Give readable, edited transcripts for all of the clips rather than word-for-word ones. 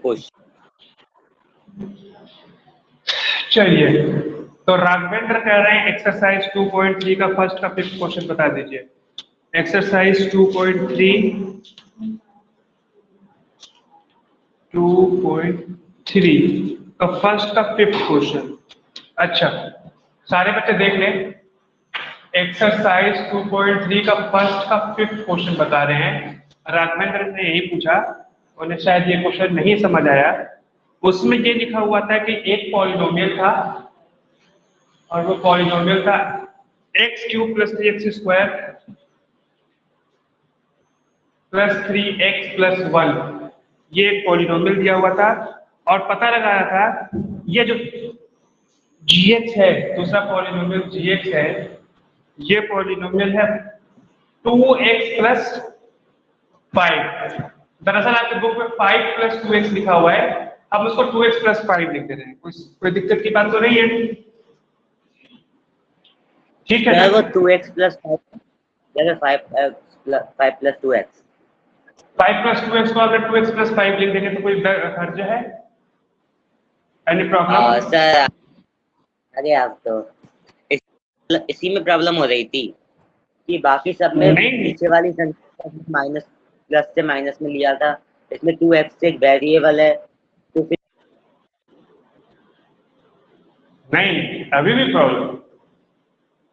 Question. चलिए, तो राघवेंद्र कह रहे हैं एक्सरसाइज 2.3 का फर्स्ट का फिफ्थ क्वेश्चन बता दीजिए। एक्सरसाइज 2.3 का फर्स्ट का फिफ्थ क्वेश्चन। अच्छा, सारे बच्चे देख लें। एक्सरसाइज 2.3 का फर्स्ट का फिफ्थ क्वेश्चन बता रहे हैं। राघवेंद्र ने यही पूछा, उन्हें शायद ये क्वेश्चन नहीं समझ आया। उसमें ये लिखा हुआ था कि एक पॉलिनोमियल था और वो पॉलिनोमियल था x³ + 3x² + 3x + 1। ये एक पॉलिनोमियल दिया हुआ था और पता लगाया था ये जो gx है, दूसरा पॉलिनोमियल gx है, ये पॉलिनोमियल है 2x + 5। दरअसल आपके बुक में 5 + 2x लिखा हुआ है, हम उसको 2x + 5 लिख दे रहे हैं। कोई दिक्कत की बात तो नहीं है? ठीक है ना? वो 2x + 5 5 + 2x 5 + 2x को अगर 2x + 5 लिख देंगे तो कोई हर्ज है? Any problem? सर अरे आप तो इसी में प्रॉब्लम हो रही थी कि बाकी सब में नहीं नीचे वाली संख्या माइनस प्लस से माइनस में लिया था, इसमें 2x एक वेरिएबल है तो फिर नहीं, अभी भी प्रॉब्लम,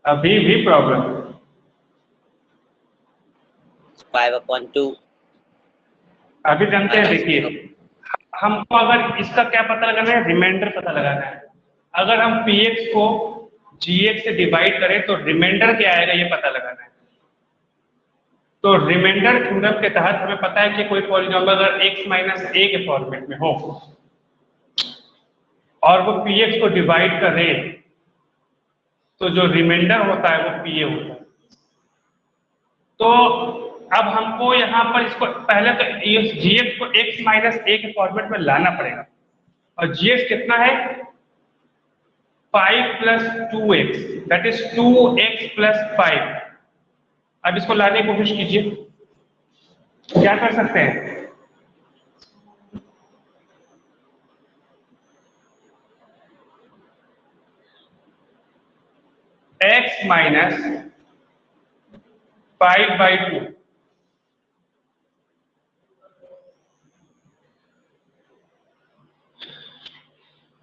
अभी भी प्रॉब्लम। 5/2 अभी जानते हैं, देखिए हमको अगर इसका क्या पता लगाना है, रिमाइंडर पता लगाना है। अगर हम px को gx से डिवाइड करें तो रिमाइंडर क्या आएगा ये पता लगाना है। तो रिमाइंडर थ्योरम के तहत हमें पता है कि कोई पॉलिनोमियल अगर x - a के फॉर्मेट में हो और वो px को डिवाइड करे तो जो रिमाइंडर होता है वो pa होता है। तो अब हमको यहाँ पर इसको पहले तो gx को x - a के फॉर्मेट में लाना पड़ेगा और gx कितना है 5 + 2x, दैट इज 2x + 5। अब इसको लाने की कोशिश कीजिए, क्या कर सकते हैं? x - 5/2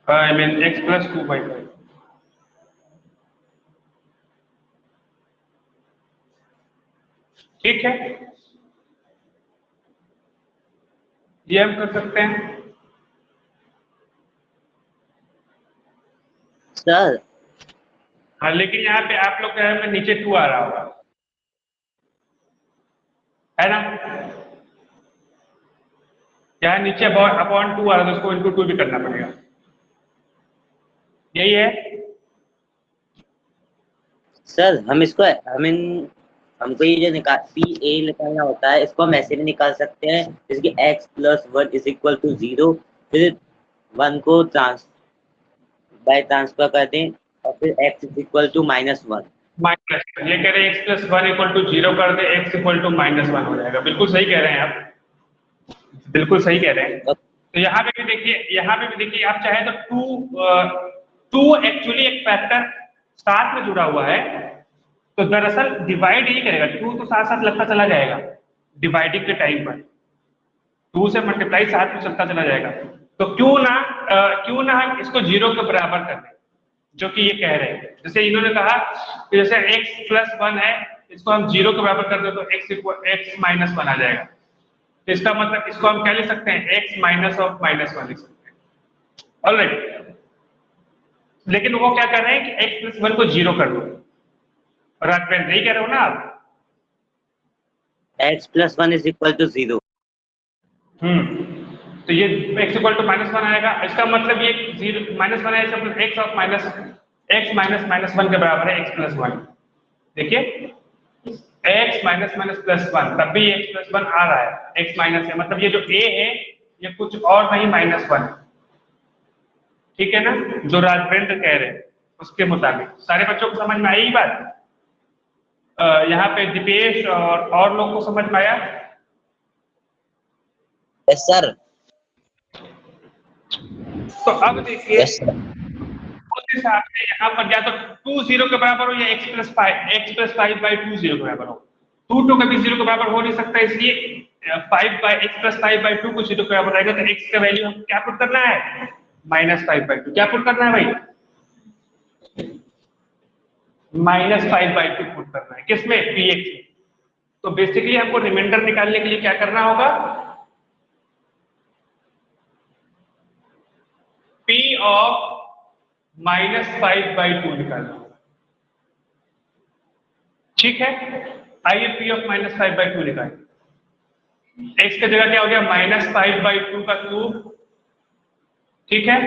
I mean x + 2/5। ठीक है, ये हम कर सकते हैं। सर हाँ, लेकिन यहाँ पे आप लोग कह रहे हैं नीचे 2 आ रहा होगा, है ना? यहाँ नीचे अपॉन 2 आ रहा है तो उसको इनटू 2 भी करना पड़ेगा, यही है। सर हमको ये जो निकालना होता है, इसको हम ऐसे भी निकाल सकते हैं जैसे कि x + 1 = 0, फिर 1 को ट्रांसफर कर दें और फिर x = -1। माइनस, ये कह रहे हैं x + 1 = 0 कर दे, x = -1 हो जाएगा। बिल्कुल सही कह रहे हैं आप, बिल्कुल सही कह रहे हैं। तो यहाँ पे भी देखिए, आप चाहे तो 2 एक्चुअली एक फैक्टर साथ में जुड़ा हुआ है, तो दरअसल डिवाइड यही करेगा, 2 तो साथ साथ लगता चला जाएगा डिवाइडिंग के टाइम पर, 2 से मल्टीप्लाई साथ में चलता चला जाएगा। तो क्यों ना हम इसको 0 के बराबर कर दें, जो कि ये कह रहे हैं। जैसे इन्होंने कहा कि जैसे x + 1 है, इसको हम 0 के बराबर कर दें तो x - 1 आ जाएगा। तो इसका मतलब इसको हम क्या लिख सकते हैं, x - (-1) लिख सकते हैं। ऑलराइट, लेकिन वो क्या कर रहे हैं कि x + 1 को 0 कर दो, और आप नहीं कह रहे हो ना आप? x + 1 = 0। तो ये x = -1 आएगा, इसका मतलब ये 0 -1 है, इसका मतलब x और x -1 के बराबर है x + 1। देखिए x -1 तब भी x + 1 आ रहा है, x माइनस है, मतलब ये जो a है ये कुछ और नहीं -1। ठीक है ना, जो राजवेंद्र कह रहे हैं उसके मुताबिक। सारे बच्चों को समझ में आई ये बात? यहाँ पे दीपेश और लोग को समझ में आया? Yes sir. तो अब देखिए यस सर। उस हिसाब से यहाँ पर या तो 2 0 के बराबर हो या x प्लस 5 बाई 2 0 के बराबर हो। 2 2 कभी 0 के बराबर हो नहीं सकता, इसलिए 5 बाई x प्लस 5 बाई 2 को 0 के बराबर रहेगा, तो x का वैल्यू हम क्या पुट करना है, -5 बाई 2। क्या पुट करना है भाई, -5 बाई 2 पुट करना है, किसमें, px में। तो बेसिकली हमको रिमाइंडर निकालने के लिए क्या करना होगा, p ऑफ -5 बाई 2 निकालना होगा। ठीक है, आइए p ऑफ -5 बाई 2 निकालें। x का जगह क्या हो गया, -5 बाई 2 का क्यूब, ठीक है,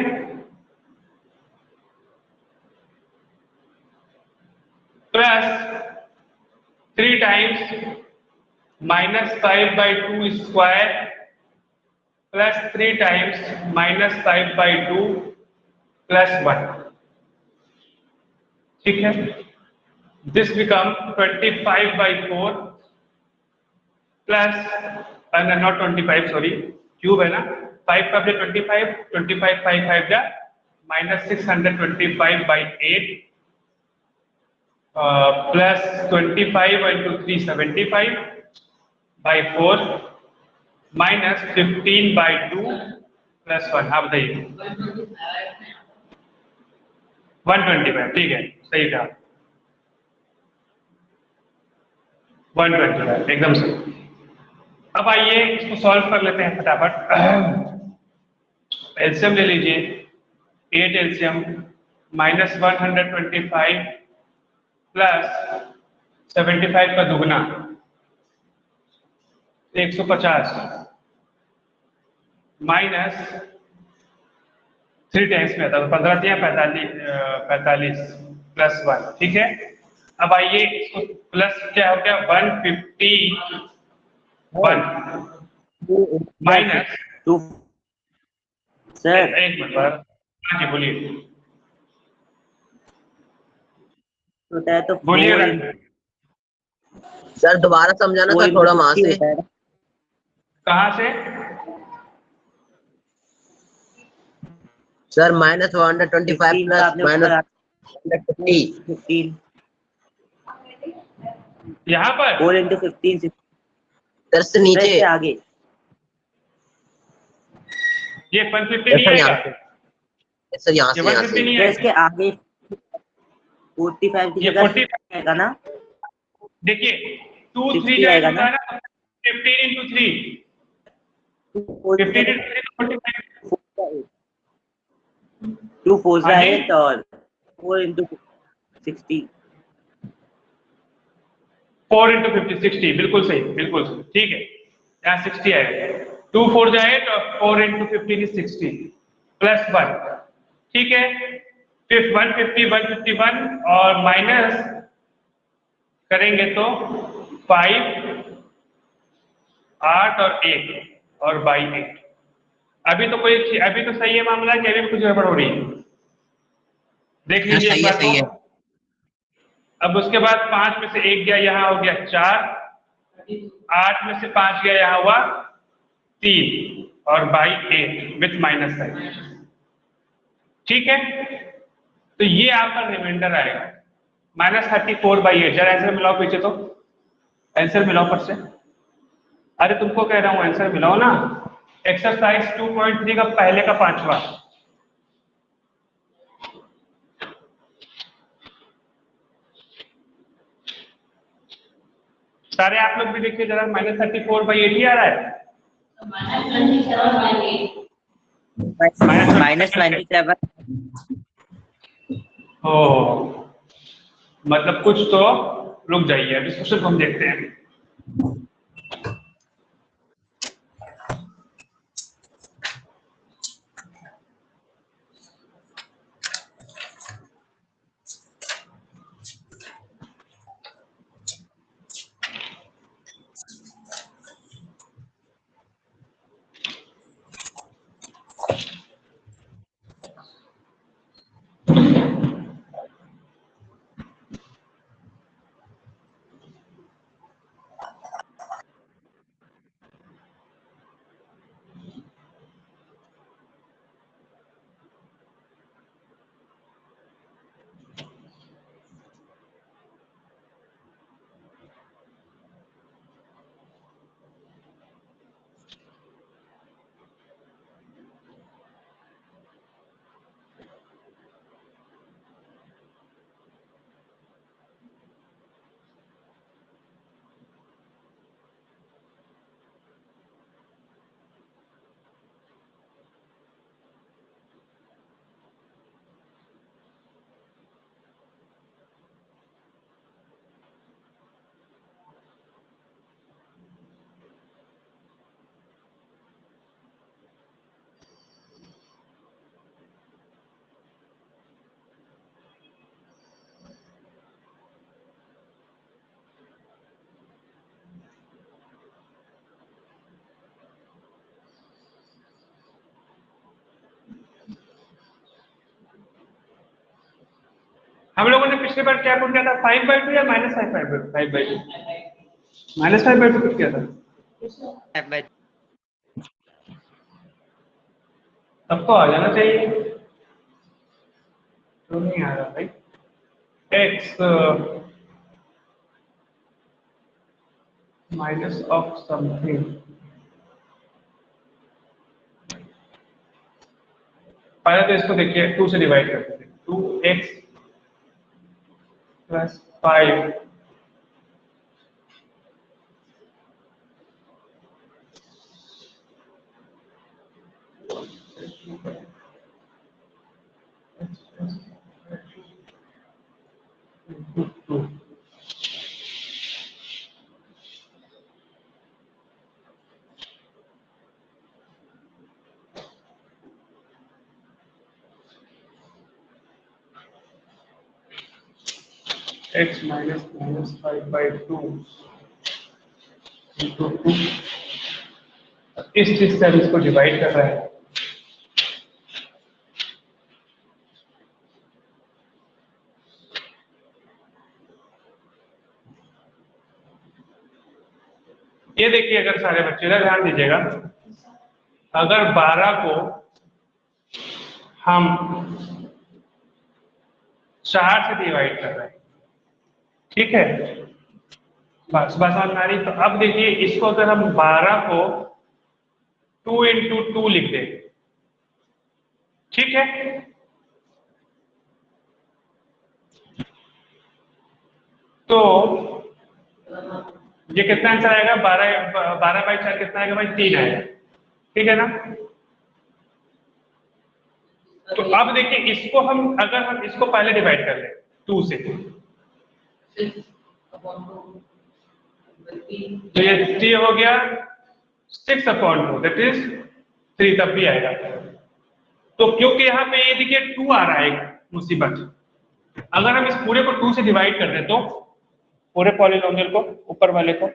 plus 3 times -5 by 2 square plus 3 times -5 by 2 plus 1। ठीक है, this become 25 by 4 plus not 25 sorry, cube है ना, 5 का 25, 25 5 5 जा -625 by 8 plus 25 into 3 75 by 4 minus 15 by 2 plus 1। हाँ बताइए, 125, ठीक है, सही कहा, 125 एकदम सही। अब आइए इसको सॉल्व कर लेते हैं फटाफट। एलसीएम ले लीजिए, 8 एलसीएम -125 प्लस 75 का दुगना 150 माइनस 3 टाइम्स में आता है, 15 दिया 45 प्लस 1। ठीक है, अब आइए इसको प्लस क्या हो गया, 151 माइनस 2 सर। एक मिनट पर, हाँ जी बोलिए होता है तो बोलिए सर दोबारा समझाना सर, थोड़ा वहां से। कहाँ से, सर -125 प्लस -150 यहाँ पर 4 into 15 सर से नीचे, आगे ये 150 नहीं आएगा, सर यहाँ ये से 150 नहीं इसके आएगा, आगे 45 की ये जगह 45 आएगा ना, देखिए 2 3 60 जाएगा आएगा होता ना, है ना, 15 into 3 15 into 3 45। 2 4 हाँ जी, 8 और 4 into 60 4 into 50 60, बिल्कुल सही, बिल्कुल सही, ठीक है, यहाँ 60 आएगा, 2 4 जाए तो 4 into 15 is 60 प्लस 1। ठीक है, फिर 151 और माइनस करेंगे तो 5 8 और 1 और बाई 8। अभी तो कोई, अभी तो सही है मामला कि अभी भी कुछ गड़बड़ हो रही है, देख लीजिए एक बार सही है। तो। अब उसके बाद 5 में से 1 गया, यहाँ हो गया 4, 8 में से 5 गया, यहाँ हुआ 3 और बाई 8 विथ माइनस साइन। ठीक है, तो ये आपका रिमाइंडर आएगा -34 बाई 8। जरा आंसर मिलाओ पीछे, तो आंसर मिलाओ पर से, अरे तुमको कह रहा हूं आंसर मिलाओ ना। एक्सरसाइज 2.3 का पहले का 5वां, सारे आप लोग भी देखिए जरा, -34 बाई 8 ही आ रहा है, -27 ओ मतलब कुछ तो, रुक जाइए अभी क्वेश्चन हम देखते हैं। हम लोगों ने पिछली बार क्या पुट किया था, 5/2 या -5/2? -5/2 पुट किया था। तब तो आ जाना चाहिए, तो नहीं आ रहा भाई। x माइनस ऑफ समथिंग, पहले तो इसको देखिए 2 से डिवाइड करते थे, 2x + 5 2। x -5/2 into 2, इस चीज से हम इसको डिवाइड कर रहे हैं। ये देखिए, अगर सारे बच्चे इधर ध्यान दीजिएगा, अगर 12 को हम 4 से डिवाइड कर रहे हैं, ठीक है, बस समझ आ रही। तो अब देखिए इसको अगर हम 12 को 2 × 2 लिख दें, ठीक है, तो ये कितना आंसर आएगा, 12/4 कितना आएगा भाई, 3 आएगा, ठीक है ना। तो अब देखिए इसको हम, अगर हम इसको पहले डिवाइड कर लें 2 से, तो ये 3 हो गया, 6/2 दैट इज 3, तब भी आएगा। तो क्योंकि यहाँ पे ये देखिए 2 आ रहा है, मुसीबत, अगर हम इस पूरे को 2 से डिवाइड कर दें, तो पूरे पॉलिनोमियल को, ऊपर वाले को,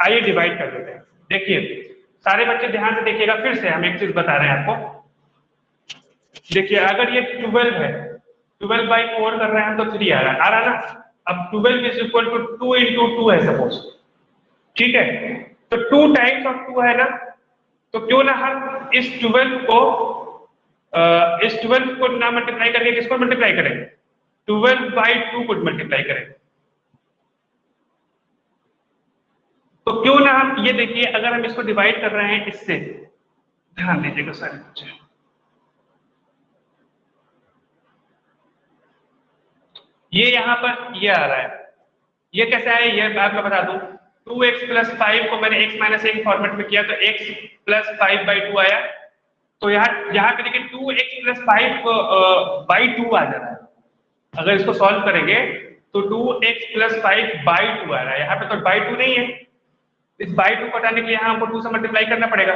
आइए डिवाइड कर देते हैं। देखिए सारे बच्चे ध्यान से देखिएगा, फिर से हम एक चीज बता रहे हैं आपको। देखिए अगर ये 12 है, 12/4 कर रहे हैं तो 3 आ रहा है ना। अब 12 इज इक्वल टू 2 × 2 है सपोज, ठीक है, तो 2 टाइम्स ऑफ 2 है ना, तो क्यों ना हम इस 12 को ना मल्टीप्लाई करके किसको मल्टीप्लाई करें, 12/2 को मल्टीप्लाई करें। तो क्यों ना हम ये देखिए, अगर हम इसको डिवाइड कर रहे हैं इससे, ध्यान दीजिएगा सारे बच्चे, ये यहाँ पर ये आ रहा है, ये कैसा है, ये मैं आपको बता दूं, 2x + 5 को मैंने x - 1 फॉर्मेट में किया, तो x + 5/2 आया। तो यहाँ पे देखिए 2x + 5/2 आ जा रहा है। अगर इसको सॉल्व करेंगे तो 2x + 5/2 आ रहा है, यहाँ पे तो by 2 नहीं है, इस by 2 को हटाने के लिए यहाँ हमको 2 से मल्टीप्लाई करना पड़ेगा।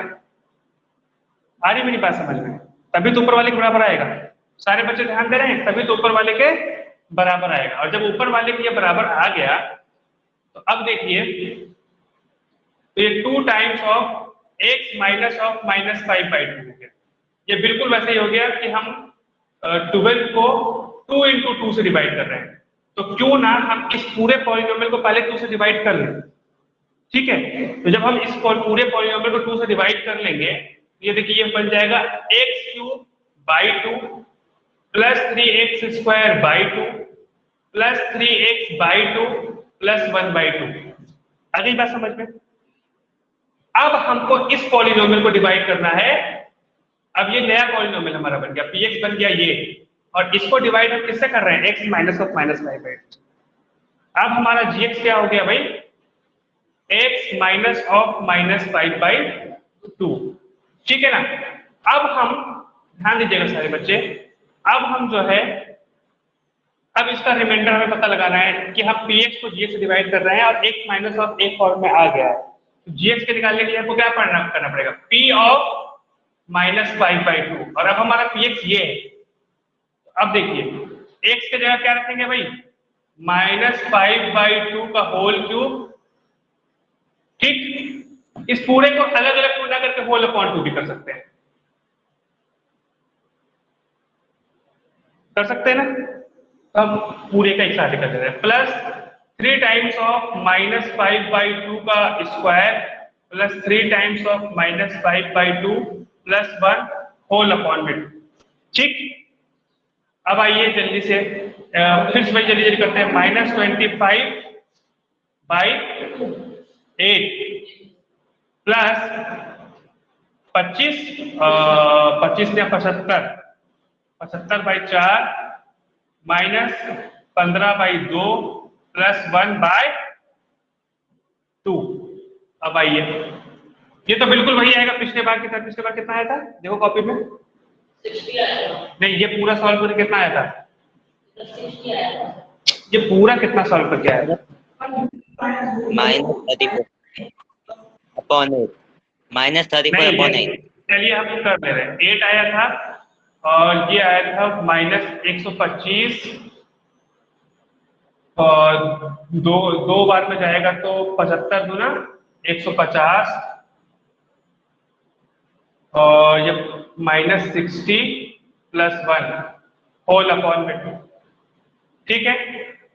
आ रही मेरी बात समझ में, तभी तो ऊपर वाले के बराबर आएगा। सारे बच्चे ध्यान दे रहे हैं, तभी तो ऊपर वाले के बराबर आएगा। और जब ऊपर वाले के ये बराबर आ गया, तो अब देखिए, तो ये 2 टाइम्स ऑफ x -5/2 हो गया। ये बिल्कुल वैसे ही हो गया कि हम 12 को 2 × 2 से डिवाइड कर रहे हैं, तो क्यों ना हम इस पूरे पॉलिनोमियल को पहले 2 से डिवाइड कर लें, ठीक है। तो जब हम इस पूरे पॉलिनोमियल को 2 से डिवाइड कर लेंगे, ये देखिए ये बन जाएगा x³/2 + 3x²/2 + 3x/2 + 1/2। आ गई बात समझ में। अब हमको इस पॉलिनोमियल को डिवाइड करना है। अब ये नया पॉलिनोमियल हमारा बन गया, px बन गया ये, और इसको डिवाइड हम किससे कर रहे हैं, x - (-5/2). अब हमारा gx क्या हो गया भाई, x - (-5/2), ठीक है ना। अब हम ध्यान दीजिएगा सारे बच्चे, अब हम जो है, अब इसका रिमाइंडर हमें पता लगाना है कि हम px को gx से डिवाइड कर रहे हैं और x - (1) फॉर्म में आ गया है। तो gx के निकालने के लिए हमको क्या करना पड़ेगा, p ऑफ -5/2, और अब हमारा px ये है। अब देखिए x के जगह क्या रखेंगे भाई, -5/2 का होल क्यूब ठीक, इस पूरे को अलग अलग गुना करके होल अपॉन 2 भी कर सकते हैं, ना। हम पूरे का एक साथ कर देते हैं, प्लस 3 टाइम्स ऑफ -5/2 का square plus 3 times of -5/2 plus 1 whole upon में 2। ठीक, अब आइए जल्दी से फिर से जल्दी जल्दी करते हैं। -25/8 प्लस 25 25 या 75 75/4 माइनस 15/2 प्लस 1/2। अब आइए, ये तो बिल्कुल वही आएगा पिछले बार की तरह। पिछले बार कितना आया था देखो कॉपी में, 60 आया था। नहीं ये पूरा सॉल्व करके कितना आया था, 60 आया था। ये पूरा कितना सॉल्व करके आया था, -34 अपॉन 8 -34 अपॉन 8। चलिए हम कर दे रहे हैं। 8 आया था और ये आया था -125 और दो बार में जाएगा तो 75 दूना 150 और ये -60 प्लस 1 होल अपॉन में 2। ठीक है,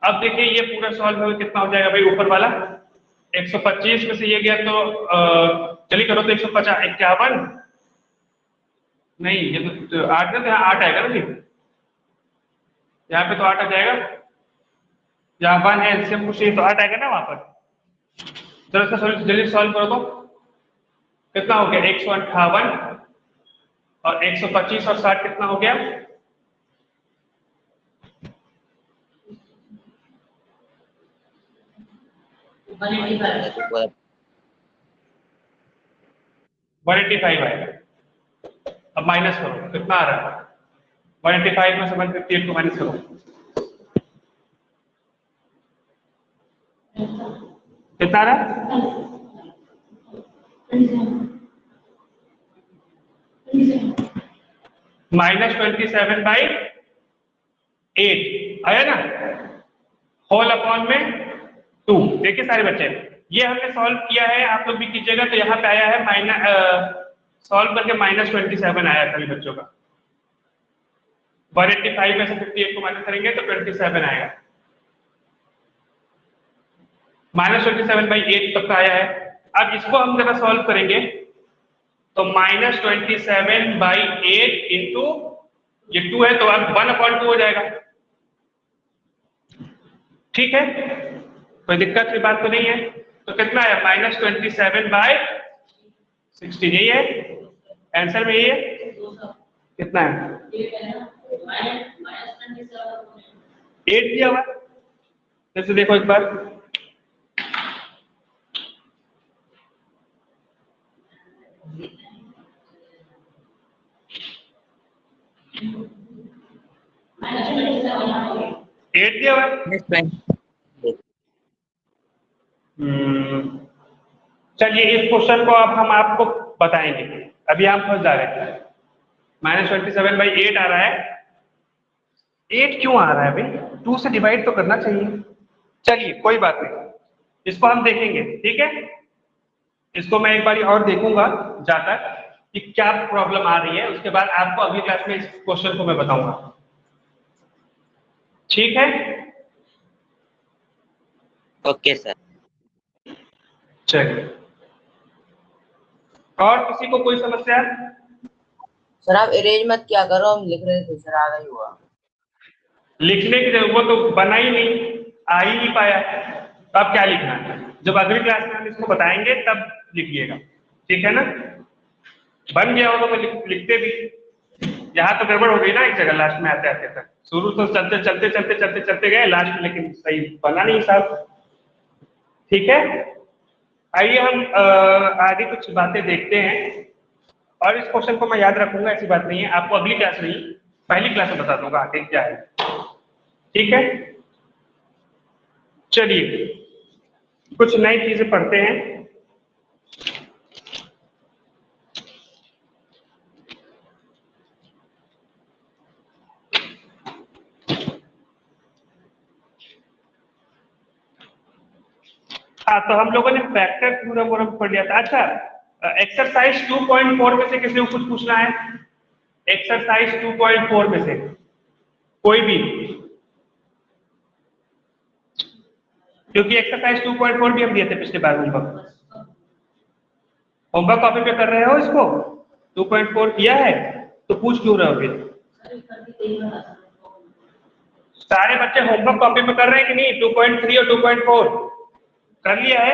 अब देखिए ये पूरा सॉल्व होगा कितना हो जाएगा भाई, ऊपर वाला 125 में से ये गया तो चलिए करो तो 150 51 नहीं, ये तो 8 है तो यहाँ 8 आएगा ना जी, यहाँ पे तो 8 आ जाएगा, यहाँ 1 है एलसीएम कुछ तो 8 आएगा ना वहां पर। चलो इसका जल्दी सॉल्व करो तो कितना हो गया 158 और 125 और 60 कितना हो गया 185 आएगा। अब माइनस करो कितना आ रहा है 185 में से 158 को माइनस करो कितना आ रहा है -27/8 आया ना, होल अपॉन में 2। देखिए सारे बच्चे ये हमने सॉल्व किया है, आप लोग भी कीजिएगा। तो यहाँ पे आया है सॉल्व करके -27 आया सभी बच्चों का। 185 में से 58 को माइनस करेंगे तो 27 आएगा। -27/8 तक का आया है। अब इसको हम जरा सॉल्व करेंगे तो -27/8 इंटू ये 2 है तो अब 1/2 हो जाएगा। ठीक है, कोई दिक्कत की बात तो नहीं है। तो कितना है -27/60 यही है आंसर में, यही है कितना है 8 दिया हुआ। जैसे देखो एक बार एट दिया हुआ। चलिए इस क्वेश्चन को अब हम आपको बताएंगे, अभी हम फंस जा रहे हैं। -27/8 आ रहा है, 8 क्यों आ रहा है भाई, 2 से डिवाइड तो करना चाहिए। चलिए कोई बात नहीं, इसको हम देखेंगे। ठीक है, इसको मैं एक बार और देखूंगा जाकर कि क्या प्रॉब्लम आ रही है, उसके बाद आपको अगली क्लास में इस क्वेश्चन को मैं बताऊंगा। ठीक है, ओके सर। चलिए, और किसी को कोई समस्या? सर आप इरेज मत क्या करो, हम लिख रहे थे सर, आ गई हुआ। लिखने की जरूरत तो बना ही नहीं, आ ही नहीं पाया, तो अब क्या लिखना है? जब अगली क्लास में हम इसको बताएंगे तब लिखिएगा। ठीक है ना, बन गया होगा तो लिखते भी। यहाँ तो गड़बड़ हो गई ना एक जगह लास्ट में आते आते तक। शुरू तो चलते चलते चलते चलते चलते गए लास्ट में, लेकिन सही बना नहीं साहब। ठीक है, आइए हम आगे कुछ बातें देखते हैं। और इस क्वेश्चन को मैं याद रखूंगा, ऐसी बात नहीं है, आपको अगली क्लास नहीं पहली क्लास में बता दूंगा आगे क्या है। ठीक है, चलिए कुछ नई चीजें पढ़ते हैं। हाँ, तो हम लोगों ने फैक्टर थ्योरम पढ़ लिया था। अच्छा, एक्सरसाइज 2.4 में से किसी को कुछ पूछना है? एक्सरसाइज 2.4 में से कोई भी, क्योंकि एक्सरसाइज 2.4 भी हम दिए थे पिछले बार। होमवर्क कॉपी पे कर रहे हो इसको? 2.4 किया है तो पूछ क्यों रहे हो फिर? सारे बच्चे होमवर्क कॉपी पे कर रहे हैं कि नहीं? 2.3 और 2.4 कर लिया है?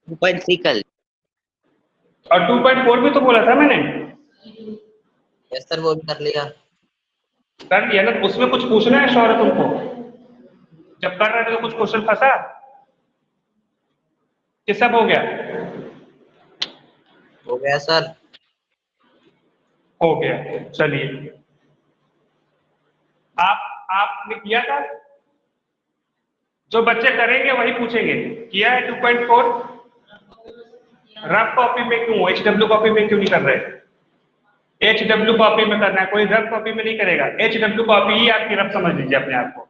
2.3 कल और 2.4 भी तो बोला था मैंने। यस सर, वो भी कर लिया। कर लिया ना? उसमें कुछ पूछना है शौर्य तुमको? जब कर रहे थे तो कुछ क्वेश्चन फंसा कि सब हो गया? हो गया सर। हो गया, चलिए। आपने किया था? जो बच्चे करेंगे वही पूछेंगे। किया है 2.4? रफ कॉपी में क्यों? HW कॉपी में क्यों नहीं कर रहे? HW कॉपी में करना है, कोई रफ कॉपी में नहीं करेगा। HW कॉपी ही आपकी रफ समझ लीजिए अपने आप को।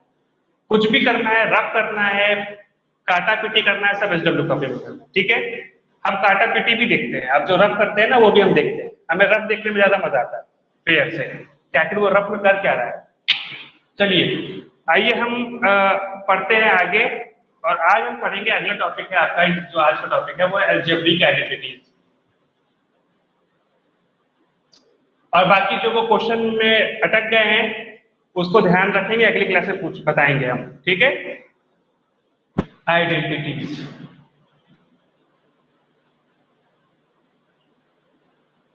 कुछ भी करना है, रफ करना है, काटा पीटी करना है, सब HW कॉपी में करना है, ठीक है? हम काटा पीटी भी देखते हैं, आप जो रफ करते हैं ना वो भी हम देखते हैं। हमें रफ देखने में ज्यादा मजा आता है क्लियर से, क्या आखिर वो रफ में कर क्या रहा है। चलिए आइए हम पढ़ते हैं आगे, और आज हम पढ़ेंगे, अगला टॉपिक है आपका, जो आज का टॉपिक है वो है अलजेब्रिक आइडेंटिटीज। और बाकी जो वो क्वेश्चन में अटक गए हैं उसको ध्यान रखेंगे, अगली क्लास में पूछ बताएंगे हम, ठीक है? आइडेंटिटीज,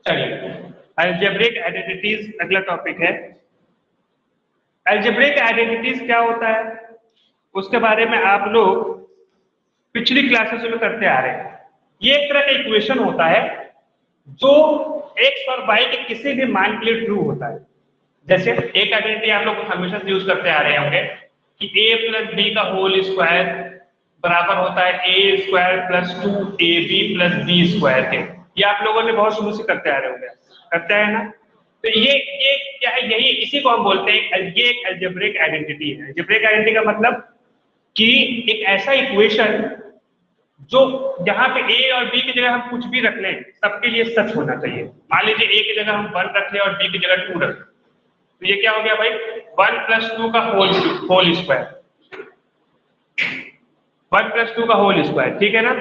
चलिए अलजेब्रिक आइडेंटिटीज अगला टॉपिक है। अलजेब्रिक आइडेंटिटीज क्या होता है उसके बारे में आप लोग पिछली क्लासेस में करते आ रहे हैं। ये एक तरह का इक्वेशन होता है जो x और y के किसी भी मान के लिए ट्रू होता है। जैसे एक आइडेंटिटी आप लोग हमेशा से यूज करते आ रहे होंगे कि a प्लस बी का होल स्क्वायर बराबर होता है a square plus 2ab plus b square के। ये आप लोगों ने बहुत शुरू से करते आ रहे होंगे, करते हैं ना? तो ये क्या है? यही इसी को हम बोलते हैं, ये एक अलजेब्रिक आइडेंटिटी है। अलजेब्रिक आइडेंटिटी का मतलब कि एक ऐसा इक्वेशन जो यहाँ पे a और b की जगह हम कुछ भी रख लें सबके लिए सच होना चाहिए। मान लीजिए a की जगह हम 1 रख लें और b की जगह 2 रख लें, तो ये क्या हो गया भाई? 1 + 2 का होल स्क्वायर, 1 + 2 का होल स्क्वायर, ठीक है ना?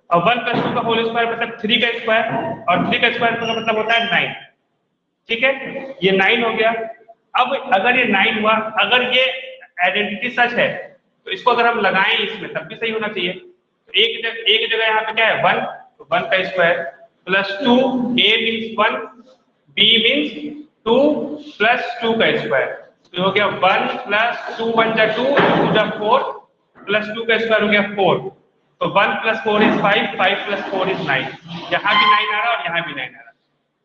और 1 + 2 का होल स्क्वायर मतलब 3 का स्क्वायर, और 3 का स्क्वायर का मतलब होता है 9, ठीक है? ये 9 हो गया। अब अगर ये 9 हुआ, अगर ये आइडेंटिटी सच है तो इसको अगर हम लगाएं इसमें तब भी सही होना चाहिए। एक जगह यहाँ पे क्या है? 1, तो 1 का square plus 2, a means 1, b means 2 plus 2 का स्क्वायर, तो हो गया 1 + 2 1 = 2 2 = 4 प्लस 2 का स्क्वायर हो गया 4, तो 1 + 4 = 5 5 + 4 = 9। यहाँ भी 9 आ रहा है और यहाँ भी 9 आ रहा है,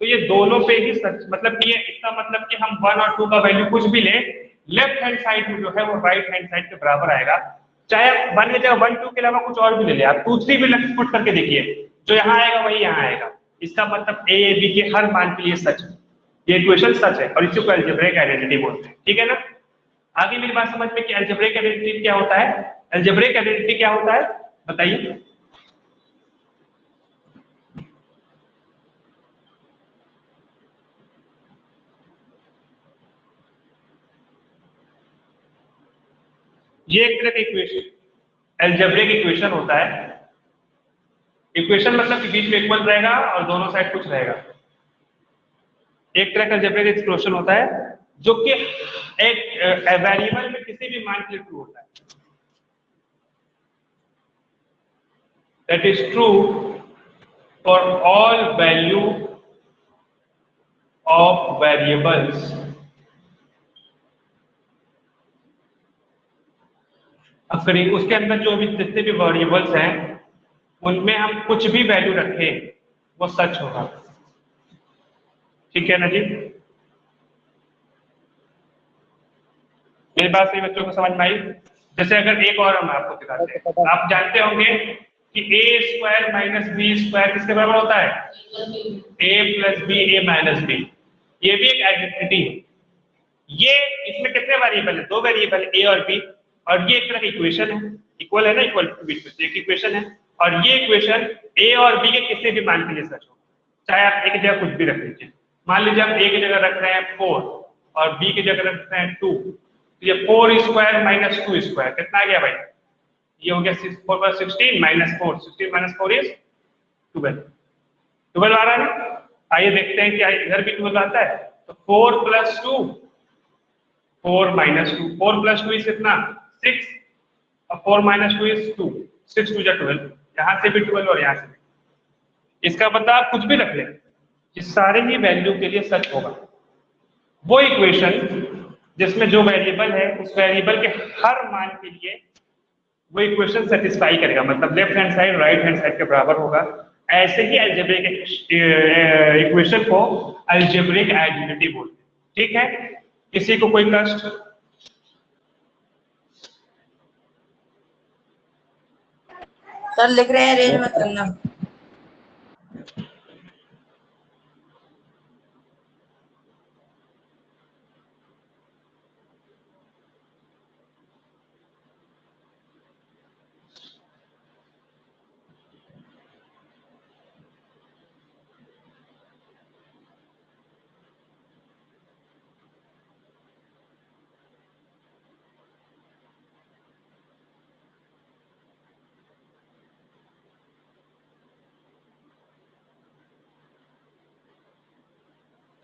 तो ये दोनों पे ही सच, मतलब कि ये इसका मतलब कि हम 1 और 2 का वैल्यू कुछ भी लें, लेफ्ट हैंड साइड में जो है वो राइट हैंड साइड के बराबर आएगा। चाहे आप 1 की जगह 1 2 के अलावा कुछ और भी ले ले, आप 2 3 भी पुट करके देखिए, जो यहाँ आएगा वही यहाँ आएगा। इसका मतलब a b के हर मान के लिए सच है, ये इक्वेशन सच है, और इसी को अलजेब्रिक आइडेंटिटी बोलते हैं, ठीक है ना? आगे मेरी बात समझ में कि अलजेब्रिक आइडेंटिटी क्या होता है? अलजेब्रिक आइडेंटिटी क्या होता है बताइए? ये एक तरह का इक्वेशन अलजेब्रिक इक्वेशन होता है। इक्वेशन मतलब कि बीच में इक्वल रहेगा और दोनों साइड कुछ रहेगा। एक तरह का अलजेब्रिक इक्वेशन होता है जो कि एक वेरिएबल में किसी भी मान के लिए ट्रू होता है। That is true for all value of variables occurring, उसके अंदर जो भी जितने भी वेरिएबल्स हैं उनमें हम कुछ भी वैल्यू रखें वो सच होगा, ठीक है ना जी? मेरी बात सही बच्चों को समझ में आई? जैसे अगर एक और हम आपको दिखाते हैं, आप जानते होंगे कि a² - b² किसके बराबर होता है? a + b a - b। ये भी एक आइडेंटिटी है। ये इसमें कितने वेरिएबल है? 2 वेरिएबल a और b, और ये एक तरह का इक्वेशन है, इक्वल है ना, इक्वल बीच में एक इक्वेशन है, और ये इक्वेशन ए और बी के किसी भी मान के लिए सच हो, चाहे आप एक जगह कुछ भी रख लीजिए। मान लीजिए हम ए की जगह रख रहे हैं 4 और बी की जगह रख रहे हैं 2, तो ये 4 स्क्वायर माइनस 2 स्क्वायर कितना आ गया भाई? ये हो गया 4 + 16 माइनस 4, 16 माइनस 4 इज 12, 12 आ रहा है ना। आइए देखते हैं कि इधर भी 12 आता है, तो 4 + 2 4 - 2, 4 + 2 इज कितना 6 और 4 - 2 इज 2, 6 2 12, यहाँ से भी 12 और यहाँ से भी। इसका मतलब आप कुछ भी रख लें, इस सारे ही वैल्यू के लिए सच होगा। वो इक्वेशन जिसमें जो वेरिएबल है उस वेरिएबल के हर मान के लिए वो इक्वेशन सेटिस्फाई करेगा, मतलब left hand side right hand side के बराबर होगा। ऐसे ही अलजेब्रिक इक्वेशन को अलजेब्रिक आइडेंटिटी बोलते हैं। ठीक है, किसी को कोई कष्ट? सर लिख रहे हैं, रेंज मत करना।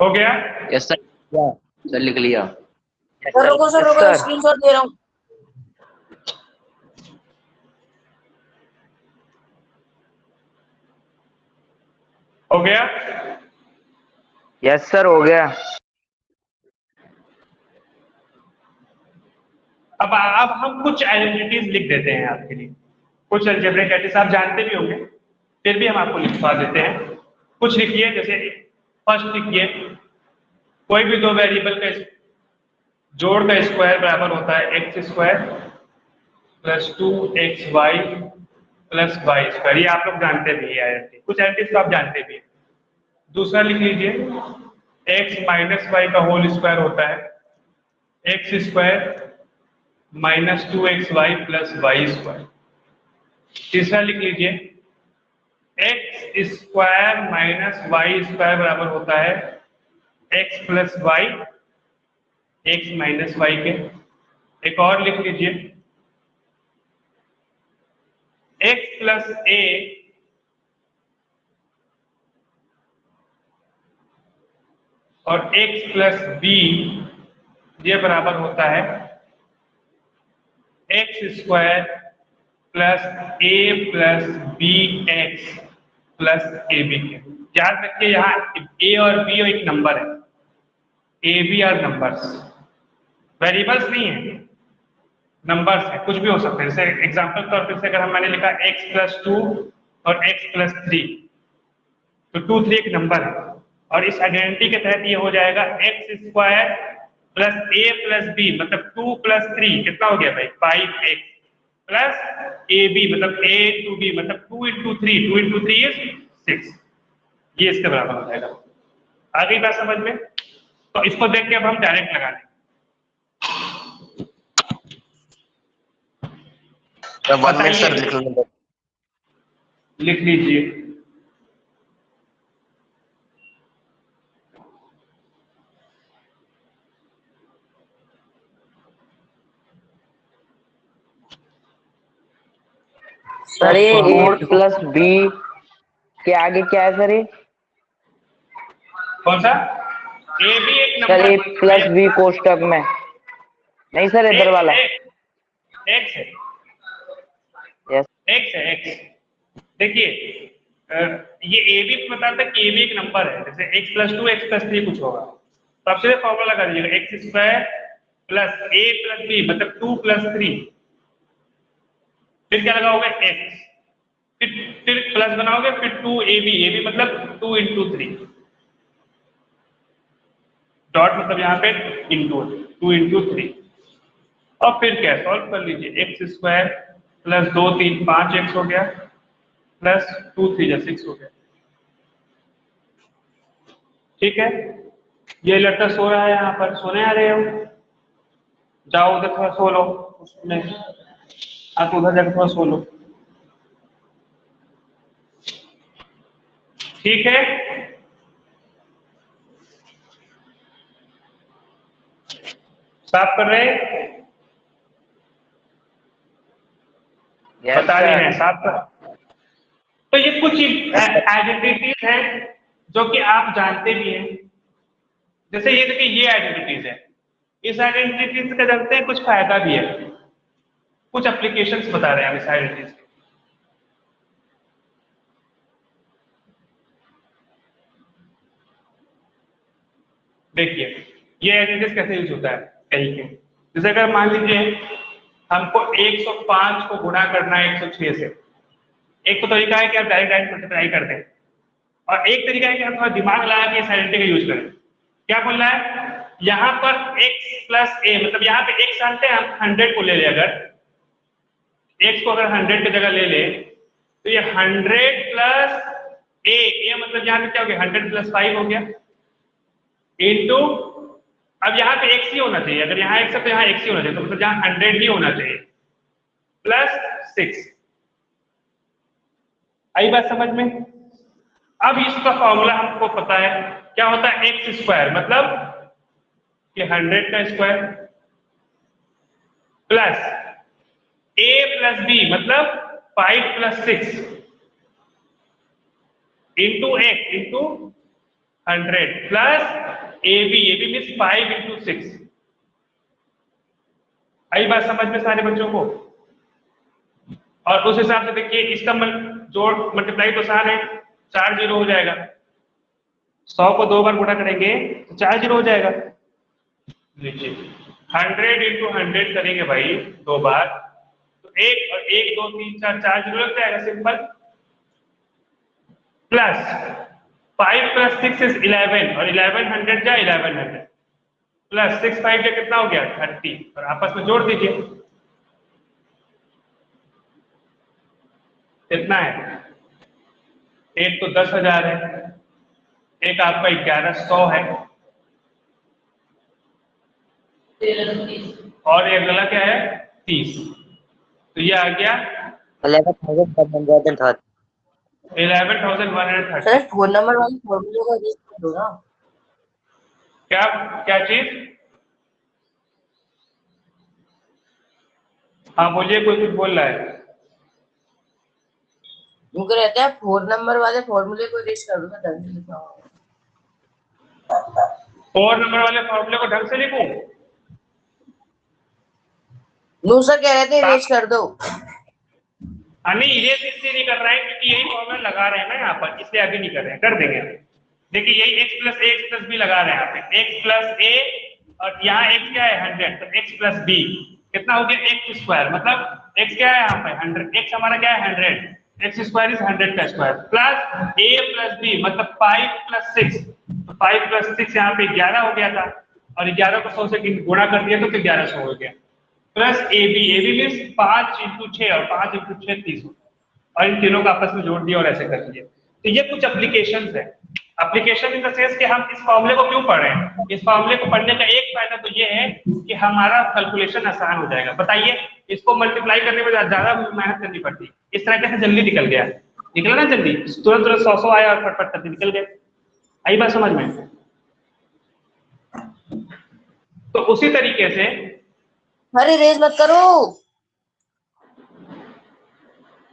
हो गया? यस सर, सर लिख लिया। सर रुको स्क्रीनशॉट दे रहा हूँ। हो गया? यस सर, हो गया। अब हम कुछ आइडेंटिटीज लिख देते हैं आपके लिए, कुछ अलजेब्रिक आइडेंटिटीज आप जानते भी होंगे, फिर भी हम आपको लिखवा देते हैं। कुछ लिखिए, जैसे फर्स्ट लिखिए, कोई भी दो वेरिएबल का जोड़ का स्क्वायर बराबर होता है x² + 2xy + y²। ये आप लोग जानते भी है आइडेंटिटी, कुछ आइडेंटिटीज तो आप जानते भी है। दूसरा लिख लीजिए, x - y का होल स्क्वायर होता है x² - 2xy + y²। तीसरा लिख लीजिए, x² - y² बराबर होता है x + y, x - y के। एक और लिख लीजिए, x + a और x + b ये बराबर होता है x² + a + bx + ab के। याद रखिए, यहाँ a और b एक नंबर है, A B are numbers, variables नहीं है, नंबर्स है, कुछ भी हो सकते हैं। जैसे एग्जांपल तौर पर अगर मैंने लिखा x + 2 और x + 3, तो 2 3 एक नंबर है, और इस आइडेंटिटी के तहत ये हो जाएगा x² + a + b, मतलब 2 + 3 कितना हो गया भाई 5x + ab, मतलब a × b, मतलब 2 × 3, 2 × 3 इज 6। ये इसके बराबर हो जाएगा। आ गई बात समझ में? तो इसको देख के अब हम डायरेक्ट लगा लेंगे। बाद में सर लिख लेंगे। लिख लीजिए, सर ये a + b के आगे क्या है सर? ये कौन सा? ए भी एक सर नंबर a + b कोष्टक में नहीं सर, इधर वाला एक्स है, यस एक्स है, एक्स। देखिए, ये ए भी मतलब है कि ए भी एक नंबर है, जैसे x + 2 x + 3 कुछ होगा, तो आप सीधे फॉर्मूला लगा दीजिएगा, x² + a + b मतलब 2 + 3, फिर क्या लगाओगे x, फिर प्लस बनाओगे, फिर 2ab, ab मतलब 2 × 3, डॉट मतलब यहाँ पे इंटू 2 × 3, और फिर क्या सॉल्व कर लीजिए, x² + 2 3 5x हो गया, प्लस 2 3 6 हो गया। ठीक है, ये लड़का सो रहा है, यहाँ पर सोने आ रहे हो, जाओ उधर थोड़ा सो लो उसमें, आप उधर जाकर थोड़ा सो लो, ठीक है। साफ कर रहे हैं, बता रहे हैं साफ कर। तो ये कुछ आइडेंटिटीज हैं जो कि आप जानते भी हैं, जैसे ये देखिए ये आइडेंटिटीज है, इस आइडेंटिटीज का जानते हैं कुछ फायदा भी है, कुछ एप्लीकेशंस बता रहे हैं हम इस आइडेंटिटीज के। देखिए ये आइडेंटिटीज कैसे यूज होता है कहीं के, जैसे अगर मान लीजिए हमको 105 को गुणा करना है 106 से, एक तो तरीका है कि आप डायरेक्ट मल्टीप्लाई कर दें, और एक तरीका है कि हम थोड़ा दिमाग लगा के इस आइडेंटिटी का यूज करें। क्या बोल रहा है, यहाँ पर x प्लस ए, मतलब यहाँ पे x जानते हैं हम 100 को ले ले, अगर x को अगर 100 की जगह ले ले तो ये 100 प्लस ए, मतलब यहाँ पे क्या हो गया 100 प्लस 5 हो गया, इनटू अब यहाँ पे x ही होना चाहिए, अगर यहाँ x है तो यहाँ x ही होना चाहिए, तो मतलब यहाँ 100 ही होना चाहिए प्लस 6। आई बात समझ में। अब इसका फॉर्मूला हमको पता है क्या होता है, एक्स स्क्वायर मतलब कि 100 का square plus a plus b मतलब 5 plus 6 into x into 100 plus a b means 5 into 6। आई बात समझ में सारे बच्चों को। और उस हिसाब से देखिए इसका जोड़ मल्टीप्लाई तो आसान है, 4 जीरो हो जाएगा, 100 को 2 बार गुणा करेंगे तो 4 जीरो हो जाएगा। देखिए 100 इंटू 100 करेंगे भाई 2 बार, तो 1 और 1 2 3 4 4 जीरो लग जाएगा सिंपल, प्लस 5 प्लस 6 इज 11 और 1100 जा 1100 प्लस 6 5 का कितना हो गया 30, और आपस में जोड़ दीजिए कितना है, एक तो 10,000 है, एक आपका 1100 है, और ये अगला क्या है 30, तो ये आ गया 11,130। 11,130। सर फोन नंबर वाले फॉर्मूले को यूज कर दो ना। क्या क्या चीज, हाँ बोलिए, कोई कुछ बोल रहा है। उनको रहता है 4 नंबर वाले फॉर्मूले को यूज कर दो, ढंग से लिखा होगा। 4 नंबर वाले फॉर्मूले को ढंग से लिखूं, नो सर कह रहे थे इरेज कर दो। नहीं इरेज इसलिए नहीं कर रहे हैं क्योंकि यही फॉर्मूला लगा रहे हैं ना यहाँ पर, इसलिए आगे नहीं कर रहे हैं, कर देंगे। देखिए यही x प्लस ए एक्स प्लस बी लगा रहे हैं यहाँ पे, x प्लस ए और यहाँ x क्या है 100, तो x प्लस बी कितना हो गया एक्स स्क्वायर, मतलब x क्या है यहाँ पे 100, x हमारा क्या है 100, एक्स स्क्वायर इज 100 का square, plus a plus b मतलब 5 प्लस 6, तो 5 प्लस 6 यहाँ पे 11 हो गया था, और 11 को 100 से गुणा कर दिया तो फिर 1100 हो गया, plus a b means 5 into 6 और 5 इंटू 6 30, और इन तीनों को आपस में जोड़ दिया और ऐसे कर दिया। तो ये कुछ एप्लीकेशंस है, एप्लीकेशन इन द सेंस कि हम इस फॉर्मूले को क्यों पढ़ रहे हैं, इस फॉर्मूले को पढ़ने का एक फायदा तो ये है कि हमारा कैलकुलेशन आसान हो जाएगा। बताइए इसको मल्टीप्लाई करने में ज्यादा मेहनत करनी पड़ती, इस तरह कैसे जल्दी निकल गया, निकला ना जल्दी, तुरंत तुरंत 100 आया और फटफट करके निकल गए। आई बात समझ में। तो उसी तरीके से अरे रेज मत करो,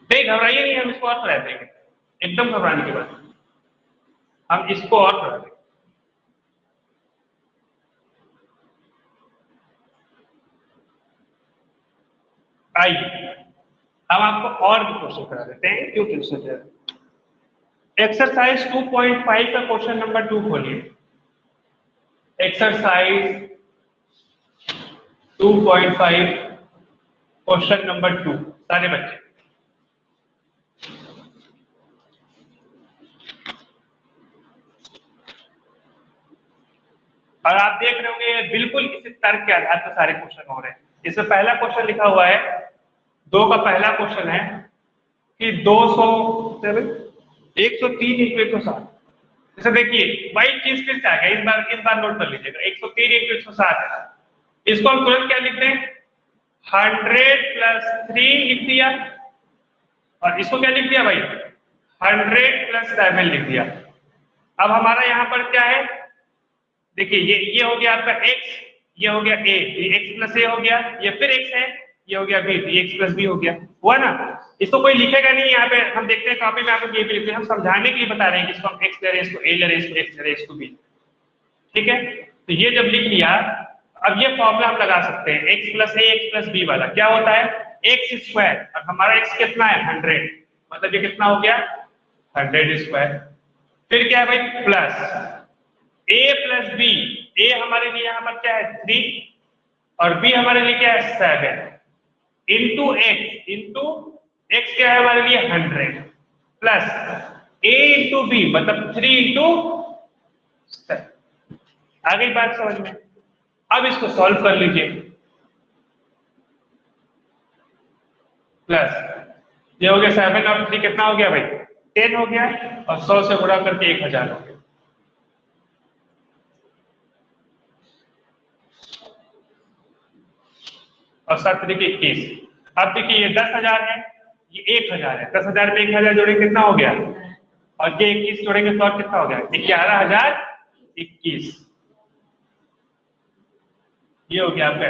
नहीं घबराइए नहीं, हम इसको और करा देंगे, एकदम घबराने की बात, हम इसको और करा देंगे। आइए हम आपको और भी क्वेश्चन करा देते हैं, क्यों टेंशन ले रहे। एक्सरसाइज 2.5 का क्वेश्चन नंबर 2 खोलिए, एक्सरसाइज 2.5 क्वेश्चन नंबर 2, सारे बच्चे और आप देख रहे होंगे बिल्कुल इसी तर्क के आधार पर सारे क्वेश्चन हो रहे हैं। इसमें पहला क्वेश्चन लिखा हुआ है, 2 का पहला क्वेश्चन है कि 103 इंटू 160, जैसे देखिए वही चीज फिर से आ गया, इस बार नोट कर लीजिएगा, 103 इंटू 160 है, इसको हम तुरंत क्या लिखते हैं, 100 प्लस 3 लिख दिया, और इसको क्या लिख दिया भाई, 100 प्लस 7 लिख दिया। अब हमारा यहाँ पर क्या है, देखिए ये हो गया आपका x, ये हो गया a, ये x प्लस a हो गया, ये फिर x है, ये हो गया b, ये x प्लस b हो गया, हुआ ना। इसको कोई लिखेगा नहीं, यहाँ पे हम देखते हैं कॉपी में आप लोग ये भी लिखते हैं, हम समझाने के लिए बता रहे हैं कि इसको हम x ले रहे हैं, इसको a ले रहे हैं, इसको x ले रहे हैं, इसको b, ठीक है। तो ये जब लिख लिया, अब ये फॉर्मूला हम लगा सकते हैं, x plus a x plus b वाला क्या होता है, x स्क्वायर, और हमारा x कितना है 100, मतलब ये कितना हो गया 100 स्क्वायर। फिर क्या है भाई, plus a plus b, a हमारे लिए यहाँ पर क्या है 3, और b हमारे लिए क्या है 7, इंटू x क्या है हमारे लिए 100, प्लस a इंटू b मतलब 3 इंटू 7। आ गई बात समझ में। अब इसको सॉल्व कर लीजिए, प्लस ये हो गया 7 और 3 कितना हो गया भाई 10 हो गया, और 100 से गुणा करके 1000 हो गया। और 7 तरीके 21। अब देखिए ये 10,000 है, ये 1000 है, 10,000 में 1000 जोड़ेंगे कितना हो गया, और ये 21 जोड़ेंगे तो और कितना हो गया 11,021। ये हो गया आपका।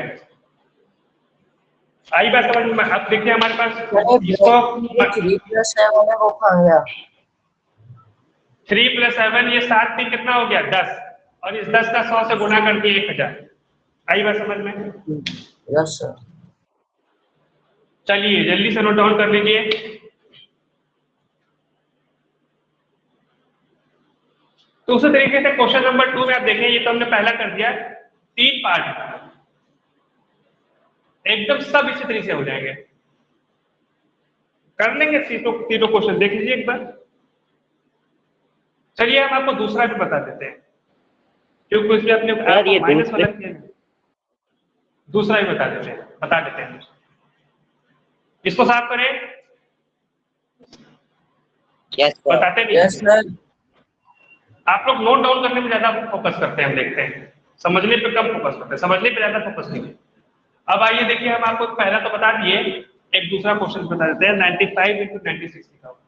आई बात समझ में। अब देखिए हमारे पास इसको 3 प्लस 7 है वो कहाँ गया, 3 प्लस 7 ये 7 3 कितना हो गया 10, और इस 10 का 100 से गुणा कर दिए 1000। आई बात समझ में। Yes sir. चलिए जल्दी से नोट डाउन कर लीजिए। तो उसी तरीके से क्वेश्चन नंबर 2 में आप देखें, ये तो हमने पहला कर दिया, 3 पार्ट एकदम सब इसी तरीके से हो जाएंगे, कर लेंगे तीनों क्वेश्चन, देख लीजिए एक बार। चलिए हम आपको दूसरा भी बता देते हैं, क्योंकि उसमें अपने माइनस वाला किया है, दूसरा भी बता देते हैं, इसको साफ करें। बताते नहीं। Yes sir. आप लोग नोट डाउन करने में ज्यादा फोकस करते हैं, हम देखते हैं, समझने पे कम फोकस करते हैं, समझने पे ज्यादा फोकस नहीं है। अब आइए देखिए, हम आपको पहला तो बता दिए, एक दूसरा क्वेश्चन बता देते हैं, 95 into 96 लिखा हुआ।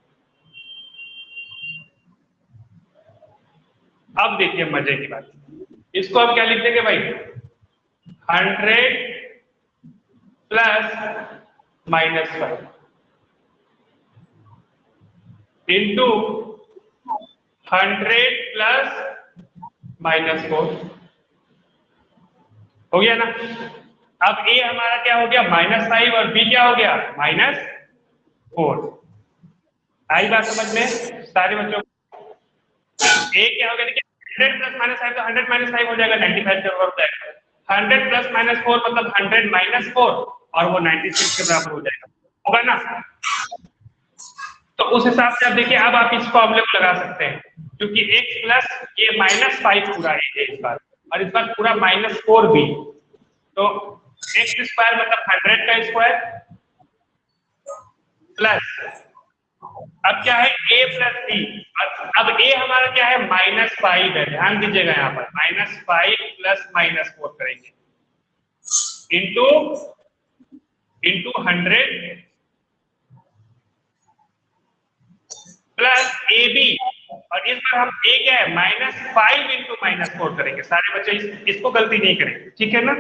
अब देखिए मजे की बात, इसको हम क्या लिख देंगे भाई, 100 प्लस -5 इंटू 100 प्लस -4 हो गया ना। अब a हमारा क्या हो गया -5 और b क्या हो गया -4। आई बात समझ में सारे बच्चों को। a क्या हो गया, देखिए 100 प्लस -5 तो 100 -5 हो जाएगा, 95 के बराबर हो जाएगा। 100 प्लस -4 मतलब 100 -4, और वो 96 के बराबर हो जाएगा, होगा ना। तो उस हिसाब से आप देखिए, अब आप इस फॉर्मूले को लगा सकते हैं, क्योंकि x प्लस ये -5 पूरा है इस बार, और इस बार पूरा -4 भी, तो x स्क्वायर मतलब 100 का स्क्वायर, प्लस अब क्या है a प्लस b, अब a हमारा क्या है -5 है, ध्यान दीजिएगा यहाँ पर, -5 प्लस -4 करेंगे इंटू 100 प्लस ab, और इस बार हम a क्या है -5 इंटू -4 करेंगे। सारे बच्चे इसको गलती नहीं करेंगे, ठीक है ना।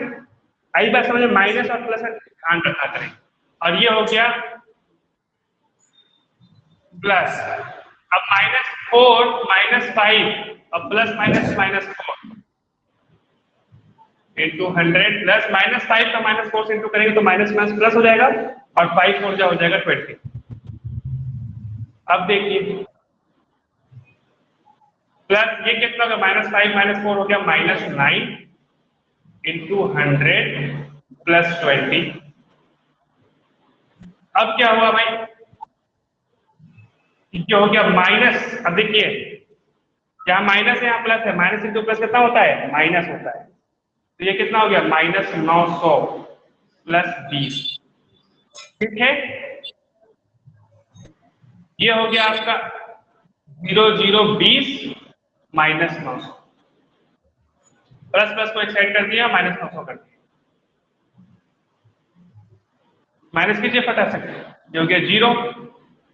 आई बात समझ में, माइनस और प्लस ध्यान रखा करें। और ये हो गया प्लस, अब -4 -5 और प्लस -4 इंटू 100 प्लस -5 का -4 से इंटू करेंगे तो माइनस प्लस हो जाएगा, और 5 4 हो जाएगा 20। अब देखिए प्लस ये कितना होगा, -5 -4 हो गया -9 इंटू 100 प्लस 20। अब क्या हुआ भाई, क्या हो गया माइनस। अब देखिए यहाँ माइनस है, यहाँ प्लस है, माइनस इंटू प्लस कितना होता है माइनस होता है, तो ये कितना हो गया -900 प्लस 20, ठीक है। ये हो गया आपका 0020 -900, प्लस प्लस को एक साइड कर दिया, -900 कर दिया। माइनस कीजिए फटाक से, ये हो गया 0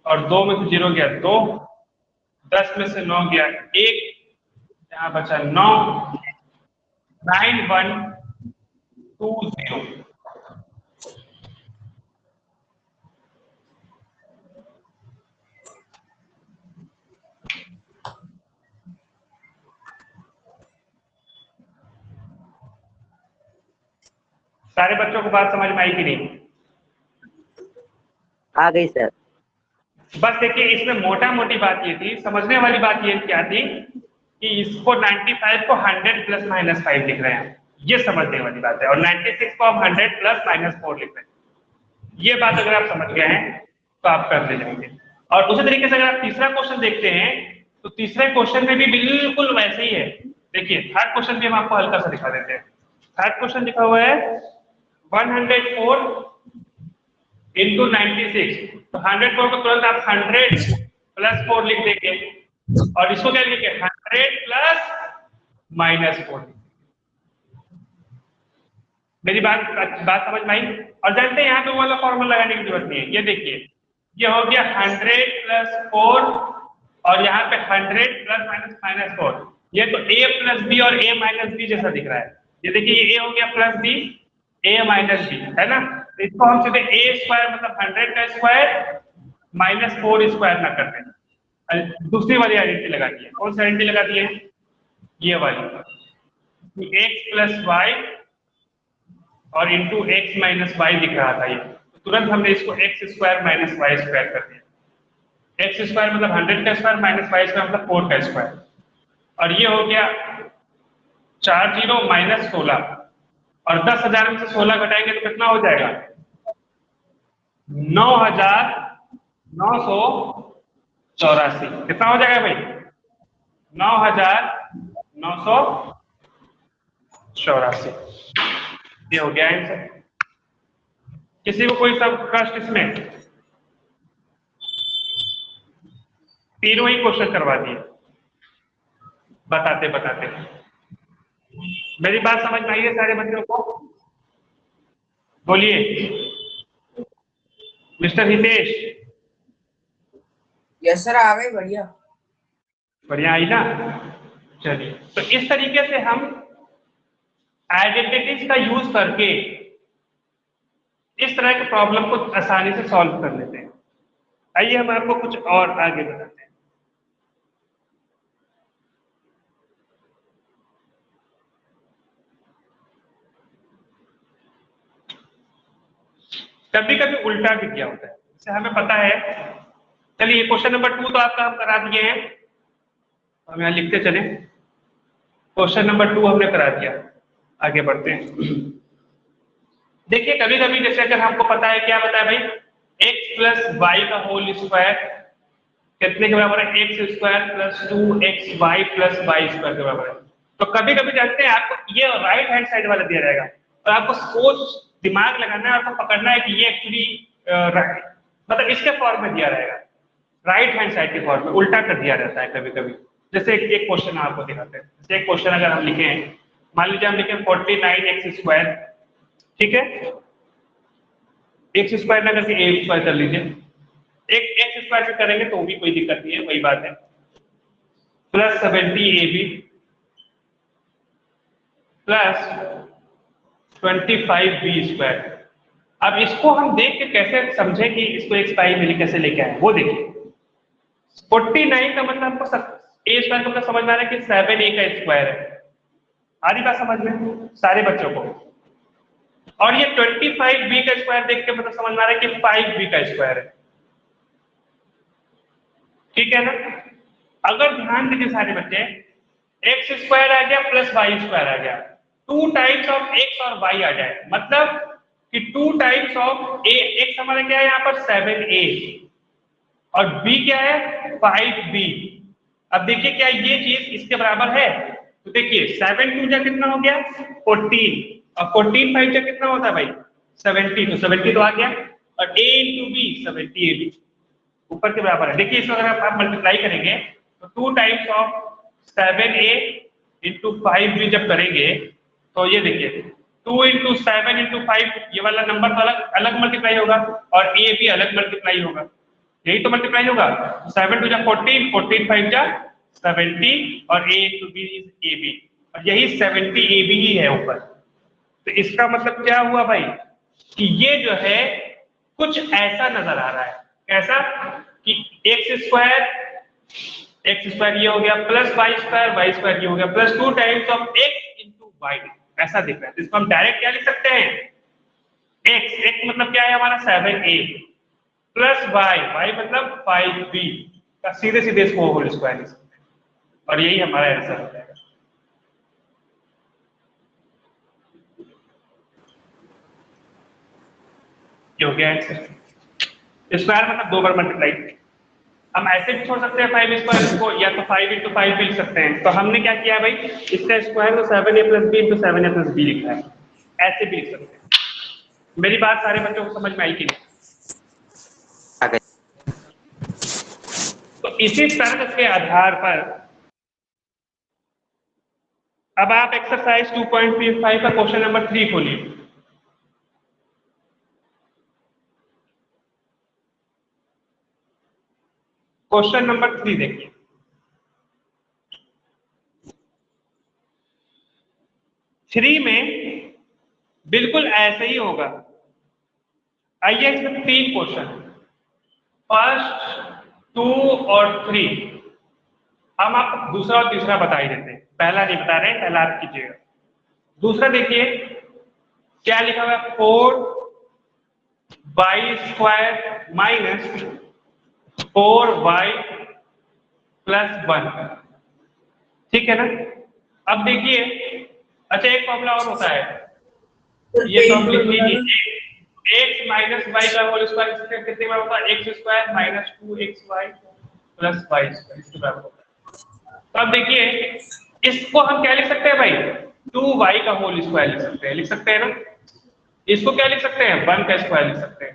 और 2 में से 0 गया 2, 10 में से 9 गया 1, यहाँ बचा 9, 9120। सारे बच्चों को बात समझ में आई कि नहीं? आ गई सर। बस देखिए इसमें मोटा मोटी बात ये थी, समझने वाली बात ये क्या थी कि इसको 95 को 100 प्लस माइनस 5 लिख रहे हैं, ये समझने वाली बात है, और 96 को हम 100 प्लस माइनस 4 लिख रहे हैं। ये बात अगर आप समझ गए हैं तो आप कर ले जाएंगे। और उसी तरीके से अगर आप तीसरा क्वेश्चन देखते हैं तो तीसरे क्वेश्चन में भी बिल्कुल वैसे ही है। देखिए थर्ड क्वेश्चन भी हम आपको हल्का सा दिखा देते हैं। थर्ड क्वेश्चन लिखा हुआ है 104 इंटू 96, तो 104 को तुरंत आप 100 प्लस 4 लिख देंगे, और इसको क्या लिखेंगे 100 प्लस माइनस 4। मेरी बात समझ में आई? और जानते हैं यहाँ पे वो वाला फॉर्मूला लगाने की जरूरत नहीं है। ये देखिए ये हो गया 100 प्लस 4 और यहाँ पे 100 प्लस माइनस 4, ये तो a प्लस बी और a माइनस बी जैसा दिख रहा है। ये देखिए ये a हो गया plus b, a minus b, है ना? तो इसको हम सीधे a स्क्वायर मतलब 100 का स्क्वायर माइनस 4 स्क्वायर ना करते हैं। दूसरी वाली आइडेंटिटी लगा दी है। कौन सी आइडेंटिटी लगा दी है? ये वाली, x प्लस वाई और इंटू एक्स माइनस वाई दिख रहा था ये, तो तुरंत हमने इसको x square minus y square कर दिया। एक्स स्क्वायर मतलब 100 का स्क्वायर माइनस वाई स्क्वायर मतलब 4 का स्क्वायर, और ये हो गया 40 माइनस 16, और 10,000 में से 16 घटाएंगे तो कितना हो जाएगा? 9,984। कितना हो जाएगा भाई? 9,984। ये हो गया आंसर। किसी को कोई सब कष्ट इसमें? तीनों ही क्वेश्चन करवा दिए बताते बताते। मेरी बात समझ में आई है सारे बच्चों को? बोलिए मिस्टर हितेश। यस सर, आ गए। बढ़िया बढ़िया आई ना? चलिए, तो इस तरीके से हम आइडेंटिटीज का यूज करके इस तरह के प्रॉब्लम को आसानी से सॉल्व कर लेते हैं। आइए हम आपको कुछ और आगे बताते हैं। कभी कभी उल्टा भी किया होता है, जैसे हमें पता है। चलिए क्वेश्चन नंबर 2 तो आपका हम करा दिए हैं, हम यहाँ लिखते चले। क्वेश्चन नंबर 2 हमने करा दिया, आगे बढ़ते हैं। देखिए कभी कभी जैसे अगर हमको पता है, क्या पता है भाई, x प्लस वाई का होल स्क्वायर कितने के बराबर है? X square plus 2xy plus y square के बराबर है। तो कभी कभी जानते हैं आपको ये राइट हैंड साइड वाला दिया जाएगा, और आपको सोच दिमाग लगाना है, आपको पकड़ना है कि ये एक्चुअली मतलब इसके फॉर्म में दिया रहेगा, राइट हैंड साइड के फॉर्म में उल्टा कर दिया रहता है कभी कभी। जैसे एक क्वेश्चन आपको दिखाते हैं। जैसे एक क्वेश्चन अगर हम लिखे, मान लीजिए हम लिखे 49x स्क्वायर, ठीक है? एक्स स्क्वायर ना करके ए स्क्वायर कर लीजिए। एक एक्स स्क्वायर में करेंगे तो भी कोई दिक्कत नहीं है, वही बात है। Plus 70ab plus 25b square. अब इसको हम देख के कैसे समझें कि इसको एक स्पाई में कैसे लेके आए, वो देखिए। 49 का मतलब हमको ए स्क्वायर का मतलब समझ में आ रहा है कि 7a का स्क्वायर है। आधी बात समझ में सारे बच्चों को? और ये 25b का स्क्वायर देख के मतलब समझ में आ रहा है कि 5b का स्क्वायर है, ठीक है ना? अगर ध्यान दीजिए सारे बच्चे, एक्स स्क्वायर आ गया प्लस वाई स्क्वायर आ गया, 2 टाइम्स ऑफ एक्स और वाई आ जाए, मतलब कि 2 टाइम्स ऑफ ए। एक्स हमारा क्या है यहाँ पर? 7a, और b क्या है? 5b। अब देखिए क्या ये चीज इसके बराबर है? तो देखिए 7 2 जा कितना हो गया? 14, और 14 5 जा कितना होता है भाई? 70, तो 70 तो आ गया, और a इंटू बी 70ab ऊपर के बराबर है। देखिए इसको अगर आप मल्टीप्लाई करेंगे तो 2 times of 7a into 5b जब करेंगे तो ये देखिए 2 × 7 × 5 ये वाला नंबर तो अलग अलग मल्टीप्लाई होगा और ए भी अलग मल्टीप्लाई होगा, यही तो मल्टीप्लाई होगा। 7 2 जा 14, 14 5 जा 70 और a × b इज ab और यही 70 ab ही है ऊपर। तो इसका मतलब क्या हुआ भाई कि ये जो है कुछ ऐसा नजर आ रहा है, कैसा कि x स्क्वायर ये हो गया प्लस y स्क्वायर ये हो गया plus 2 times of x × y, ऐसा दिख रहा है। तो इसको हम डायरेक्ट क्या लिख सकते हैं, x मतलब क्या है हमारा 7a प्लस y मतलब 5b का सीधे सीधे इसको होल स्क्वायर लिख सकते हैं और यही हमारा आंसर हो जाएगा। ये हो गया आंसर। स्क्वायर मतलब 2 बार मल्टीप्लाई। हम ऐसे भी छोड़ सकते हैं 5 स्क्वायर को, या तो 5 × 5 भी लिख सकते हैं। तो हमने क्या किया भाई, इसका स्क्वायर तो 7a + b × 7a + b लिखा है, ऐसे भी लिख सकते हैं। मेरी बात सारे बच्चों को समझ में आई कि नहीं? तो इसी तर्क के आधार पर अब आप एक्सरसाइज 2.5 का क्वेश्चन नंबर 3 खोलिए। क्वेश्चन नंबर 3 देखिए, थ्री में बिल्कुल ऐसे ही होगा। आइए इसमें 3 क्वेश्चन, फर्स्ट 2 और 3 हम आपको दूसरा और तीसरा बता ही देते हैं, पहला नहीं बता रहे, पहला आप कीजिएगा। दूसरा देखिए क्या लिखा हुआ है, 4y² - 4y + 1, ठीक है ना। अब देखिए, अच्छा एक फॉर्मूला और होता है, ये तो हम लिख लीजिए, x - y का होल स्क्वायर कितने बार होता है, x² - 2xy + y², इसके बराबर होता है। तो अब देखिए इसको हम क्या लिख सकते हैं भाई, 2y का होल स्क्वायर लिख सकते हैं ना। इसको क्या लिख सकते हैं, 1 का स्क्वायर लिख सकते हैं।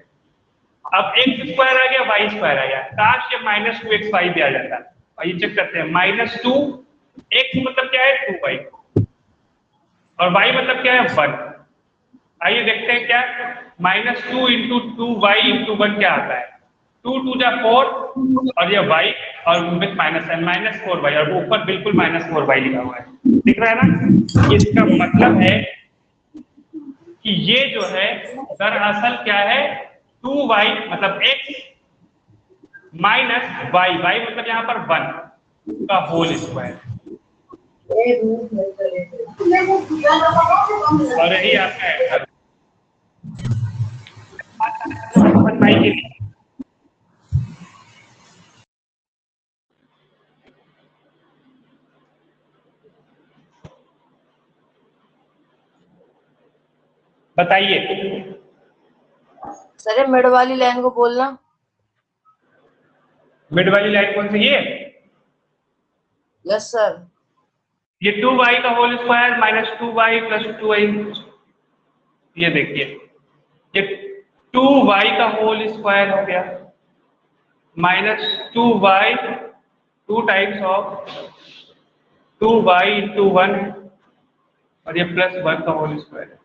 अब x² आ गया, y² आ गया, काश ये -2xy भी आ जाता है। और ये चेक करते हैं, -2x मतलब क्या है 2y और y मतलब क्या है 1। आइए देखते हैं क्या, -2 × 2y × 1 क्या आता है, 2 2 जा 4 और ये y और विद -n -4y और वो ऊपर बिल्कुल -4y लिखा हुआ है, दिख रहा है ना। इसका मतलब है कि ये जो है दरअसल क्या है, 2y मतलब x - y मतलब यहाँ पर 1 का होल स्क्वायर, और यही आपका आंसर बताइए। सर मिड वाली लाइन को बोलना। मिड वाली लाइन कौन सी है? Yes sir. ये 2y का होल स्क्वायर -2y + 2y, ये देखिए ये 2y का होल स्क्वायर हो गया -2y 2 टाइम्स ऑफ 2y × 1 और ये +1 का होल स्क्वायर है।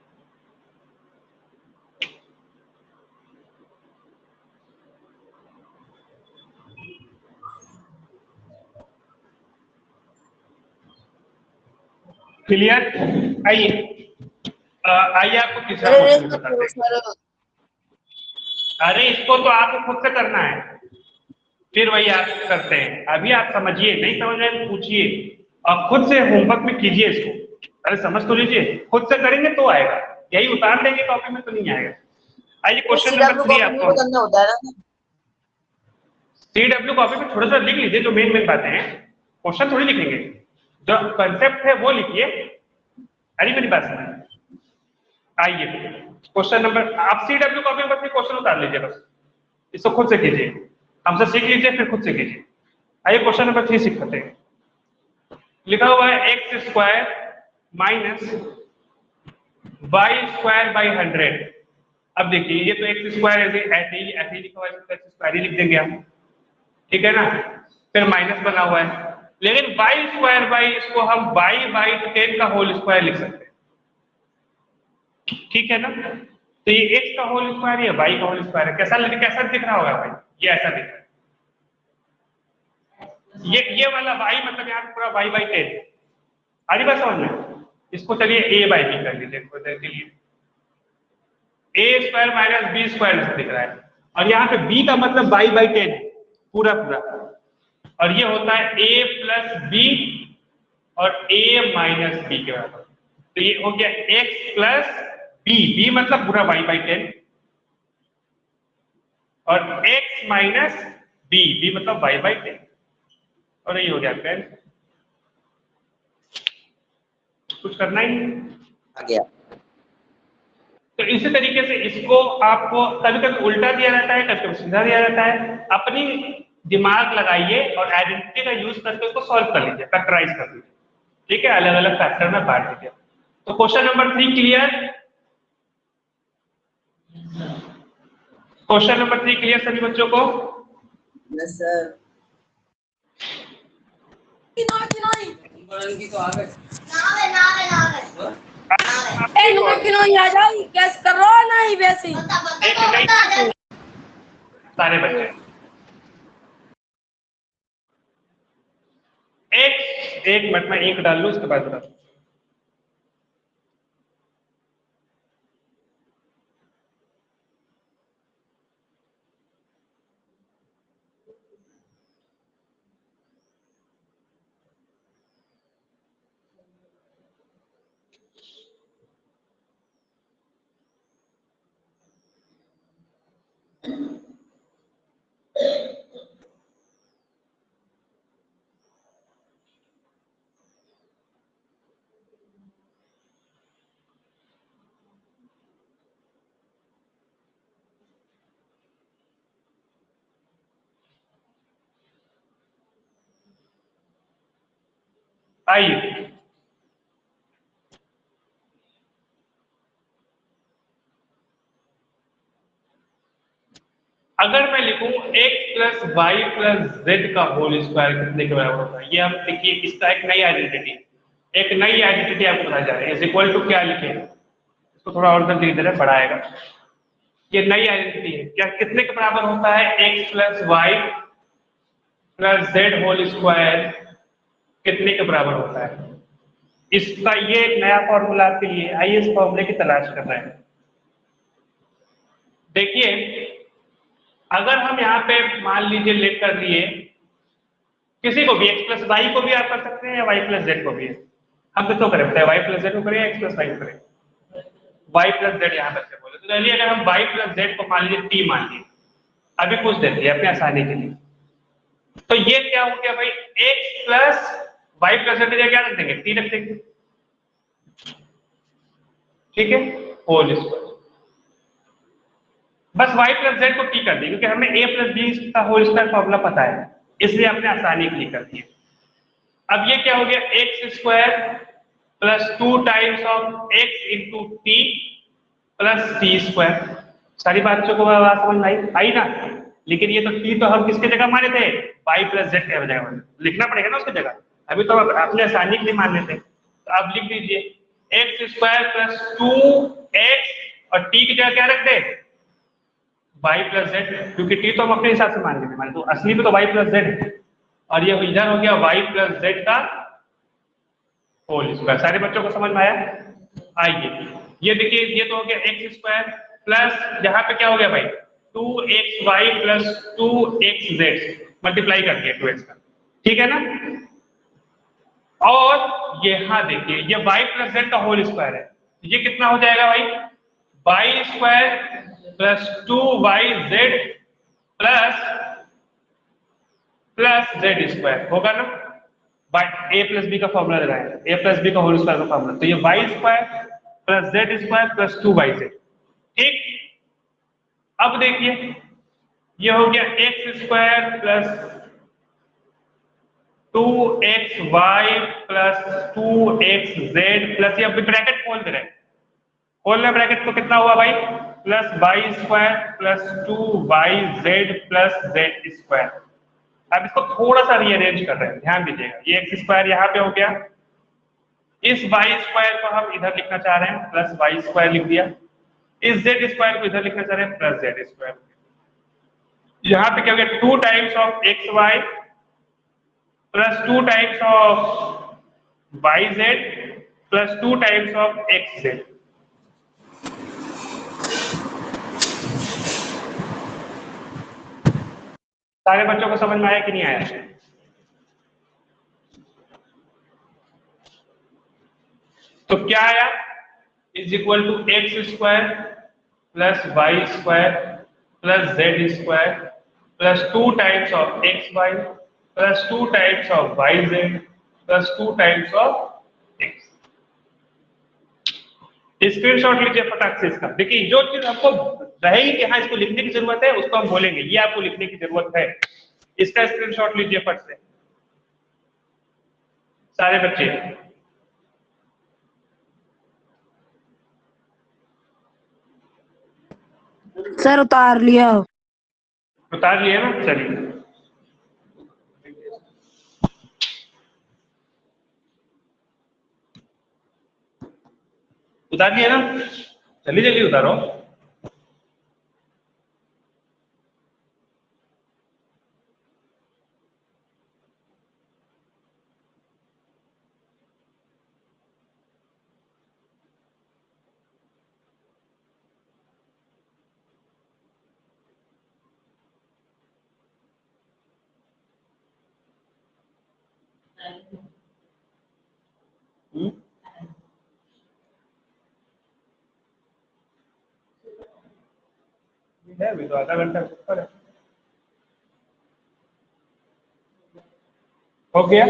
क्लियर? आइए आइए आपको तीसरा क्वेश्चन बताते हैं। अरे इसको तो आपको खुद से करना है, फिर वही आप करते हैं। अभी आप समझिए, नहीं समझ रहे तो पूछिए और खुद से होमवर्क में कीजिए इसको। अरे समझ तो लीजिए, खुद से करेंगे तो आएगा, यही उतार देंगे कॉपी में तो नहीं आएगा। आइए क्वेश्चन नंबर 3 आपको करना होता है ना, CW कॉपी में थोड़ा सा लिख लीजिए जो मेन बातें हैं, क्वेश्चन थोड़ी लिखेंगे, जो कंसेप्ट है वो लिखिए। अरे मेरी बात सुनिए, आइए क्वेश्चन नंबर, आप CW कॉपी में बस क्वेश्चन उतार लीजिए, बस इसको खुद से कीजिए, हमसे सीख लीजिए फिर खुद से कीजिए। आइए क्वेश्चन नंबर 3 सीखते हैं। लिखा हुआ है x² - y² / 100। अब देखिए ये तो x² ऐसे ही लिखा हुआ है, इसको x² ही लिख देंगे हम, ठीक है ना। फिर माइनस बना हुआ है, लेकिन y² इसको हम y/10 का होल स्क्वायर लिख सकते हैं। ठीक है ना। तो ये x का होल स्क्वायर है, y का होल स्क्वायर है। कैसा दिख रहा होगा भाई? ये ऐसा दिख रहा है। ये वाला y मतलब यहाँ पूरा y बाई 10 आ रही बात समझ में। इसको चलिए a बाई b कर लीजिए चलिए, a square minus b square दिख रहा है, और यहाँ पे b का मतलब y बाई 10 पूरा, और ये होता है a प्लस बी और a माइनस बी के बराबर। तो ये हो गया x प्लस बी मतलब पूरा y बाई 10, और x माइनस बी मतलब y बाई 10, और ये हो गया फ्रेंड। कुछ करना ही नहीं आ गया। तो इसी तरीके से इसको आपको कभी कभी उल्टा दिया जाता है, कभी कभी सीधा दिया जाता है। अपनी दिमाग लगाइए और आइडेंटिटी का यूज करके उसको सॉल्व कर लीजिए, फैक्टराइज कर लीजिए, ठीक है, अलग अलग फैक्टर में बांट दीजिए। तो question number 3 clear? Question number 3 clear सभी बच्चों को? Yes sir. गैस कर रहा है नहीं वैसे सारे बच्चे एक मिनट में एक डाल लो, उसके बाद बता। आइए, अगर मैं लिखूं x plus y plus z का होल स्क्वायर कितने के बराबर होता है? ये आप देखिए, इसका एक नई आइडेंटिटी आपको बताया जा रही है। इज इक्वल टू क्या लिखे, इसको थोड़ा और धीरे धीरे बढ़ाएगा। ये नई आइडेंटिटी है, क्या कितने के बराबर होता है? x plus y plus z whole square कितने के बराबर होता है? इसका ये एक नया फॉर्मूला आपके लिए, आइए इस फॉर्मूले की तलाश कर रहे हैं। देखिए, अगर हम यहाँ पे मान लीजिए लेट कर दिए किसी को भी, x प्लस वाई को भी आप कर सकते हैं या y प्लस जेड को भी, हम किसको करें बताए? y प्लस जेड को करें या x प्लस वाई को करें? y प्लस जेड यहाँ बच्चे बोले। तो चलिए, अगर हम y प्लस जेड को मान लीजिए t मान लिए, अभी पूछ देते हैं अपने आसानी के लिए। तो ये क्या हो गया भाई? x plus y plus z क्या रख देंगे? t रख देंगे, ठीक है, होल स्क्वायर। बस y प्लस जेड को t कर दी, क्योंकि हमें a प्लस बी का होल स्क्वायर फॉर्मूला पता है, इसलिए आपने आसानी के लिए कर दिया। अब ये क्या हो गया? X square plus 2 times of x into T plus T square. सारी बातों को बात समझ में आई ना? लेकिन ये तो t तो हम किसके जगह माने थे? y प्लस जेड के जगह लिखना पड़ेगा ना उसकी जगह। अभी तो आपने आसानी के लिए मान लेते, तो आप लिख दीजिए एक्स स्क्वायर प्लस 2x और t की जगह क्या रख दे? y प्लस जेड, क्योंकि t तो हम अपने हिसाब से मान लेते हैं, तो असली में तो y प्लस जेड है, और ये इधर हो गया y प्लस जेड का होल स्क्वायर। सारे बच्चों को समझ में आया? आइए, ये देखिए, ये तो हो गया एक्स स्क्वायर प्लस यहाँ पे क्या हो गया भाई? 2xy प्लस 2xz मल्टीप्लाई कर दिया 2x का, ठीक है ना। और यहाँ देखिए, ये y प्लस जेड का होल स्क्वायर है, ये कितना हो जाएगा भाई? y square plus 2yz plus z square होगा ना। ए प्लस बी का फॉर्मूला लगाए, ए प्लस बी का होल स्क्वायर का फॉर्मूला, तो ये y square plus z square plus 2yz, ठीक। अब देखिए, ये हो गया x square plus 2xy plus 2xz plus, ये अभी ब्रैकेट खोल दे रहे हैं, खोलना ब्रैकेट, तो कितना हुआ भाई? Plus y square plus 2yz plus z square. अब इसको थोड़ा सा रीअरेंज कर रहे हैं, ध्यान दीजिएगा। ये एक्स स्क्वायर यहाँ पे हो गया, इस वाई स्क्वायर को हम इधर लिखना चाह रहे हैं, प्लस वाई स्क्वायर लिख दिया, इस जेड स्क्वायर को इधर लिखना चाह रहे हैं प्लस जेड स्क्वायर। यहाँ पे क्या हो गया 2 times of x y plus 2 times of y z plus 2 times of x z. सारे बच्चों को समझ में आया कि नहीं आया? तो क्या आया is equal to x square plus y square plus z square plus 2 times of x y plus 2 times of y z plus 2 times of x. Screenshot लीजिए फटाक से इसका। देखिए जो चीज आपको रहेगी कि हाँ इसको लिखने की जरूरत है उसको हम बोलेंगे, ये आपको लिखने की जरूरत है, इसका स्क्रीनशॉट लीजिए फट से सारे बच्चे। सर उतार लिया। उतार लिए ना, चलिए उतार लिए ना, जल्दी जल्दी उतारो। है अभी तो आधा घंटा ऊपर है। हो गया।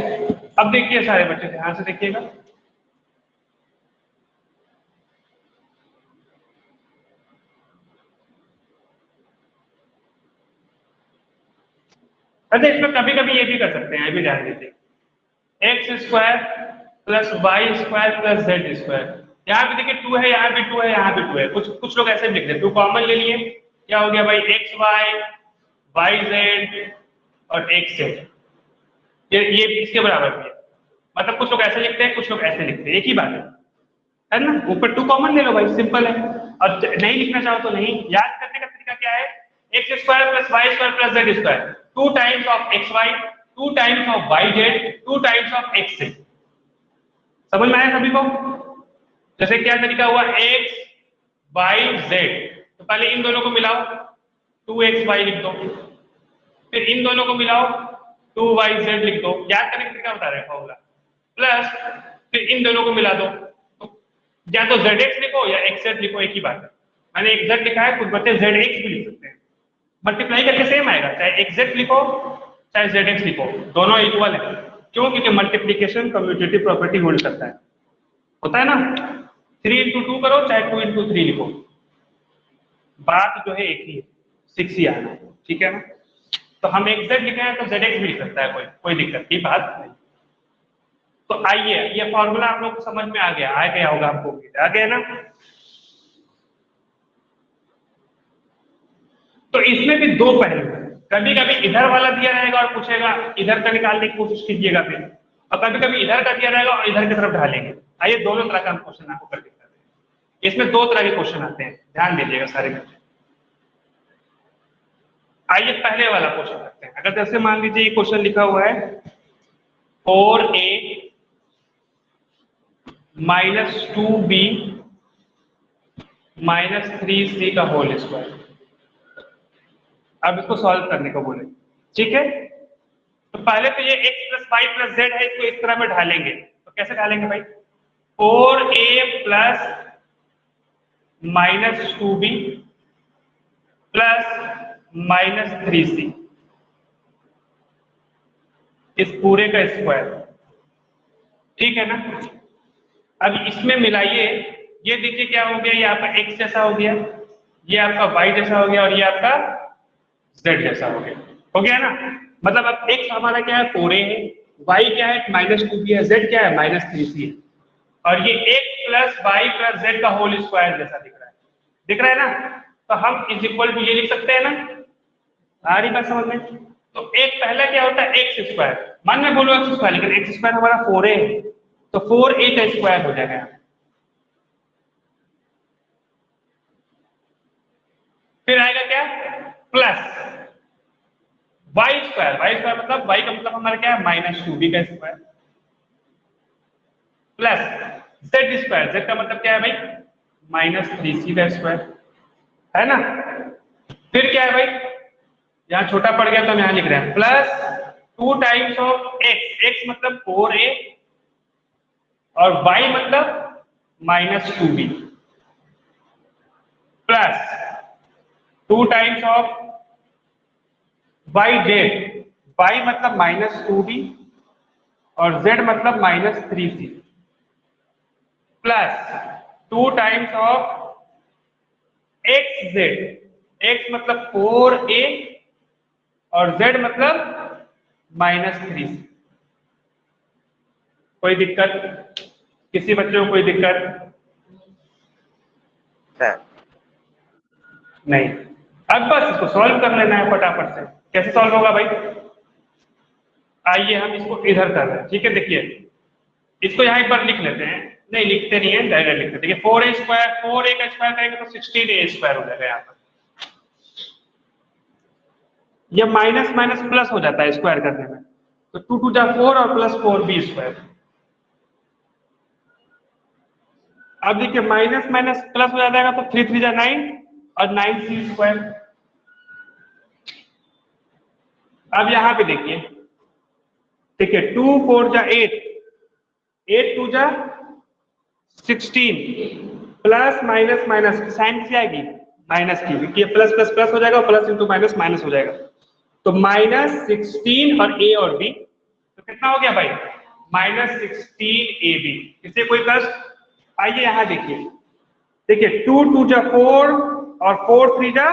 अब देखिए सारे बच्चे ध्यान से देखिएगा। अच्छा इसमें कभी कभी ये भी कर सकते हैं, ये भी ध्यान दीजिए x square plus y square plus z square. यहाँ पे देखिए 2 है, यहाँ पे 2 है, यहाँ पे 2 है। कुछ लोग ऐसे भी लिख देते 2 कॉमन ले लिए, क्या हो गया भाई एक्स वाई वाई जेड और एक्स जेड, ये इसके बराबर भी है। मतलब कुछ लोग ऐसे लिखते हैं कुछ लोग ऐसे लिखते हैं, एक ही बात है ना। ऊपर 2 कॉमन ले लो भाई, सिंपल है। और नहीं लिखना चाहो तो नहीं। याद करने का तरीका क्या है, x square plus y square plus z square 2 times of x y 2 times of y z 2 times of x z. समझ में आया सभी को? जैसे क्या तरीका हुआ एक्स वाई जेड, तो पहले इन दोनों को मिलाओ 2xy लिख दो, फिर इन दोनों को मिलाओ 2yz लिख दो। याद करने का तरीका बता रहे हैं फॉर्मूला। प्लस फिर इन दोनों को मिला दो, या तो zx लिखो या xz लिखो, एक ही बात है। मैंने xz लिखा है, कुछ बच्चे zx भी लिख सकते हैं, मल्टीप्लाई करके सेम आएगा। चाहे xz लिखो चाहे zx लिखो, दोनों इक्वल है। क्यों? क्योंकि मल्टीप्लीकेशन कम्यूटेटिव प्रॉपर्टी होल्ड करता है, होता है ना। 3 into 2 करो चाहे 2 into 3 लिखो, बात जो है एक ही है, 6 ही आना है, ठीक है ना। तो हम xz लिखे हैं तो zx भी लिख सकता है, कोई दिक्कत की बात नहीं। तो आइए ये फॉर्मूला आप लोग को समझ में आ गया होगा, आपको आ गया ना। तो इसमें भी 2 पहलू है, कभी कभी इधर वाला दिया रहेगा और पूछेगा इधर का निकालने की कोशिश कीजिएगा फिर, और कभी कभी इधर का दिया रहेगा और इधर की तरफ ढालेंगे। आइए दोनों तरह का हम क्वेश्चन आपको करके दिखाते हैं। इसमें 2 तरह के क्वेश्चन आते हैं, ध्यान दीजिएगा सारे बच्चे। आइए पहले वाला क्वेश्चन करते हैं। अगर जैसे मान लीजिए ये क्वेश्चन लिखा हुआ है 4a minus 2b minus 3c का होल स्क्वायर। अब इसको सॉल्व करने को बोले, ठीक है। तो पहले तो ये x plus y plus z है, इसको इस तरह में ढालेंगे। तो कैसे ढालेंगे भाई, 4a plus minus 2b plus minus 3c, इस पूरे का स्क्वायर, ठीक है ना। अब इसमें मिलाइए, ये देखिए क्या हो गया, ये आपका x जैसा हो गया, ये आपका y जैसा हो गया और ये आपका z जैसा हो गया ना। मतलब अब x हमारा क्या है 4a है, y क्या है माइनस 2b है, z क्या है माइनस 3c है, और ये x plus y plus z का होल स्क्वायर जैसा दिख रहा है ना। तो हम इज इक्वल टू ये लिख सकते हैं ना, आ रही बात समझ में। तो एक पहला क्या होता है एक्स स्क्वायर, मन में बोलो एक्स स्क्वायर, लेकिन एक्स स्क्वायर हमारा 4a है, तो 4a का स्क्वायर हो जाएगा। फिर आएगा क्या, plus y square, y square मतलब वाई का मतलब हमारा क्या है -2b का square, plus z square, z का मतलब क्या है भाई -3c का स्क्वायर, है ना। फिर क्या है भाई, यहाँ छोटा पड़ गया तो हम यहाँ लिख रहे हैं plus 2 times of x, x मतलब 4a और y मतलब -2b, plus 2 times of y z, y मतलब -2b और z मतलब -3c, plus 2 times of xz, x मतलब 4a और z मतलब -3c। कोई दिक्कत, किसी बच्चे को कोई दिक्कत सर नहीं। अब बस इसको सॉल्व कर लेना है फटाफट से। कैसे सॉल्व होगा भाई, आइए हम इसको इधर कर रहे हैं, ठीक है। देखिए इसको यहाँ एक बार लिख लेते हैं, नहीं लिखते नहीं है, डायरेक्ट लिखते हैं। देखिए 4a स्क्वायर, 4a का स्क्वायर करेंगे तो 16a स्क्वायर हो जाएगा यहाँ पर। यह माइनस माइनस प्लस हो जाता है स्क्वायर करने में, तो 2 2 जा 4 और प्लस 4b स्क्वायर। अब देखिए माइनस माइनस प्लस हो जाएगा तो 3 3 जा 9 और 9c स्क्वायर। अब यहाँ पे देखिए, देखिए 2 4 जा 8, 8 2 जा 16, प्लस माइनस माइनस साइन से आएगी माइनस की, क्योंकि प्लस प्लस प्लस हो जाएगा और प्लस इंटू माइनस माइनस हो जाएगा, तो -16 और a और b, तो कितना हो गया भाई -16ab। इससे कोई कष्ट, आइए यहाँ देखिए, देखिए 2 2 जा 4 और 4 3 जा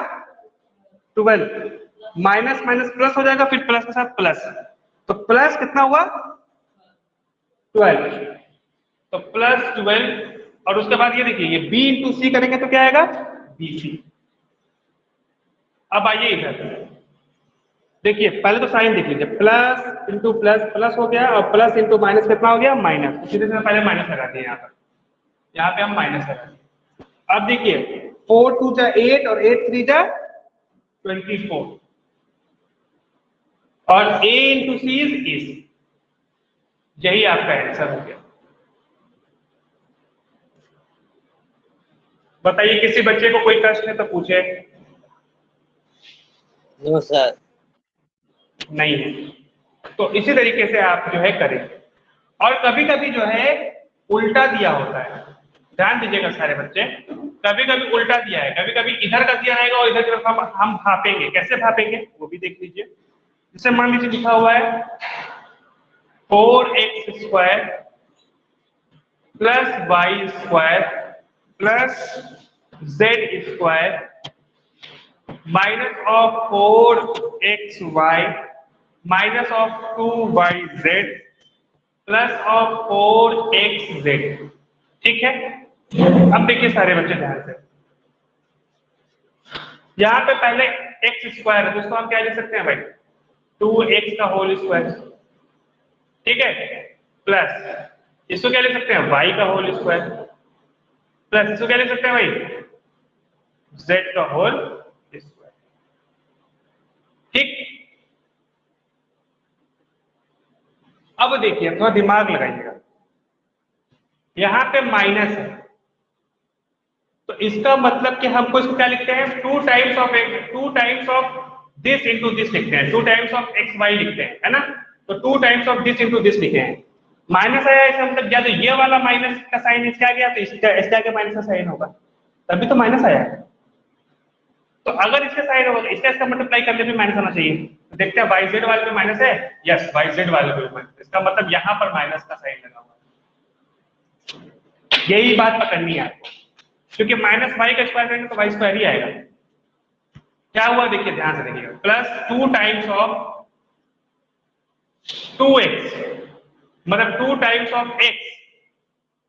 12, माइनस माइनस प्लस हो जाएगा, फिर प्लस के साथ प्लस, तो प्लस कितना हुआ 12, तो +12। और उसके बाद ये देखिए, ये b इंटू सी करेंगे तो क्या आएगा bc। अब आइए इधर देखिए, पहले तो साइन देख लीजिए, प्लस इंटू प्लस प्लस हो गया और प्लस इंटू माइनस कितना हो गया माइनस, इसी तरह पहले माइनस लगा दिए यहाँ पर, यहाँ पे हम माइनस लगा दिए। अब देखिए 4 2 जा 8 और 8 3 जा 24 और a इंटू सी इज, यही आपका आंसर हो गया। बताइए किसी बच्चे को कोई कष्ट है तो पूछे। No sir. नहीं है, तो इसी तरीके से आप जो है करें। और कभी कभी जो है उल्टा दिया होता है, ध्यान दीजिएगा सारे बच्चे, कभी कभी उल्टा दिया है, कभी कभी इधर का दिया रहेगा और इधर की तरफ हम भापेंगे। कैसे भापेंगे वो भी देख लीजिए। जैसे मान लीजिए लिखा हुआ है 4x square plus y square plus z square minus of 4xy minus of 2yz plus of 4xz। ठीक है, अब देखिए सारे बच्चे ध्यान से, यहां पे पहले x स्क्वायर है, दोस्तों हम क्या लिख सकते हैं भाई 2x का होल स्क्वायर, ठीक है, प्लस इसको क्या लिख सकते हैं y का होल स्क्वायर, प्लस इसको क्या लिख सकते हैं भाई z का होल स्क्वायर। ठीक, अब देखिए थोड़ा दिमाग लगाइएगा, यहां पे माइनस है तो इसका मतलब कि हमको इसको क्या लिखते हैं 2 times of x, 2 times of this into this लिखते हैं, 2 टाइम्स ऑफ xy लिखते हैं, है ना। तो 2 times of this into this लिखे हैं, माइनस आया इसका मतलब या तो ये वाला माइनस का साइन इसके आ गया तो इसके आगे माइनस का साइन होगा, तभी तो माइनस आया है। तो अगर इसका साइन होगा तो इसका मल्टीप्लाई करने में माइनस आना चाहिए। तो देखते हैं yz वाले में माइनस है, यस yz वाले में माइनस, इसका मतलब यहां पर माइनस का साइन लगा हुआ है। यही बात पकड़नी है आपको, क्योंकि माइनस वाई का स्क्वायर करेंगे तो वाई स्क्वायर ही आएगा। क्या हुआ देखिए ध्यान से देखिएगा, प्लस 2 टाइम्स ऑफ 2x मतलब 2 टाइम्स ऑफ x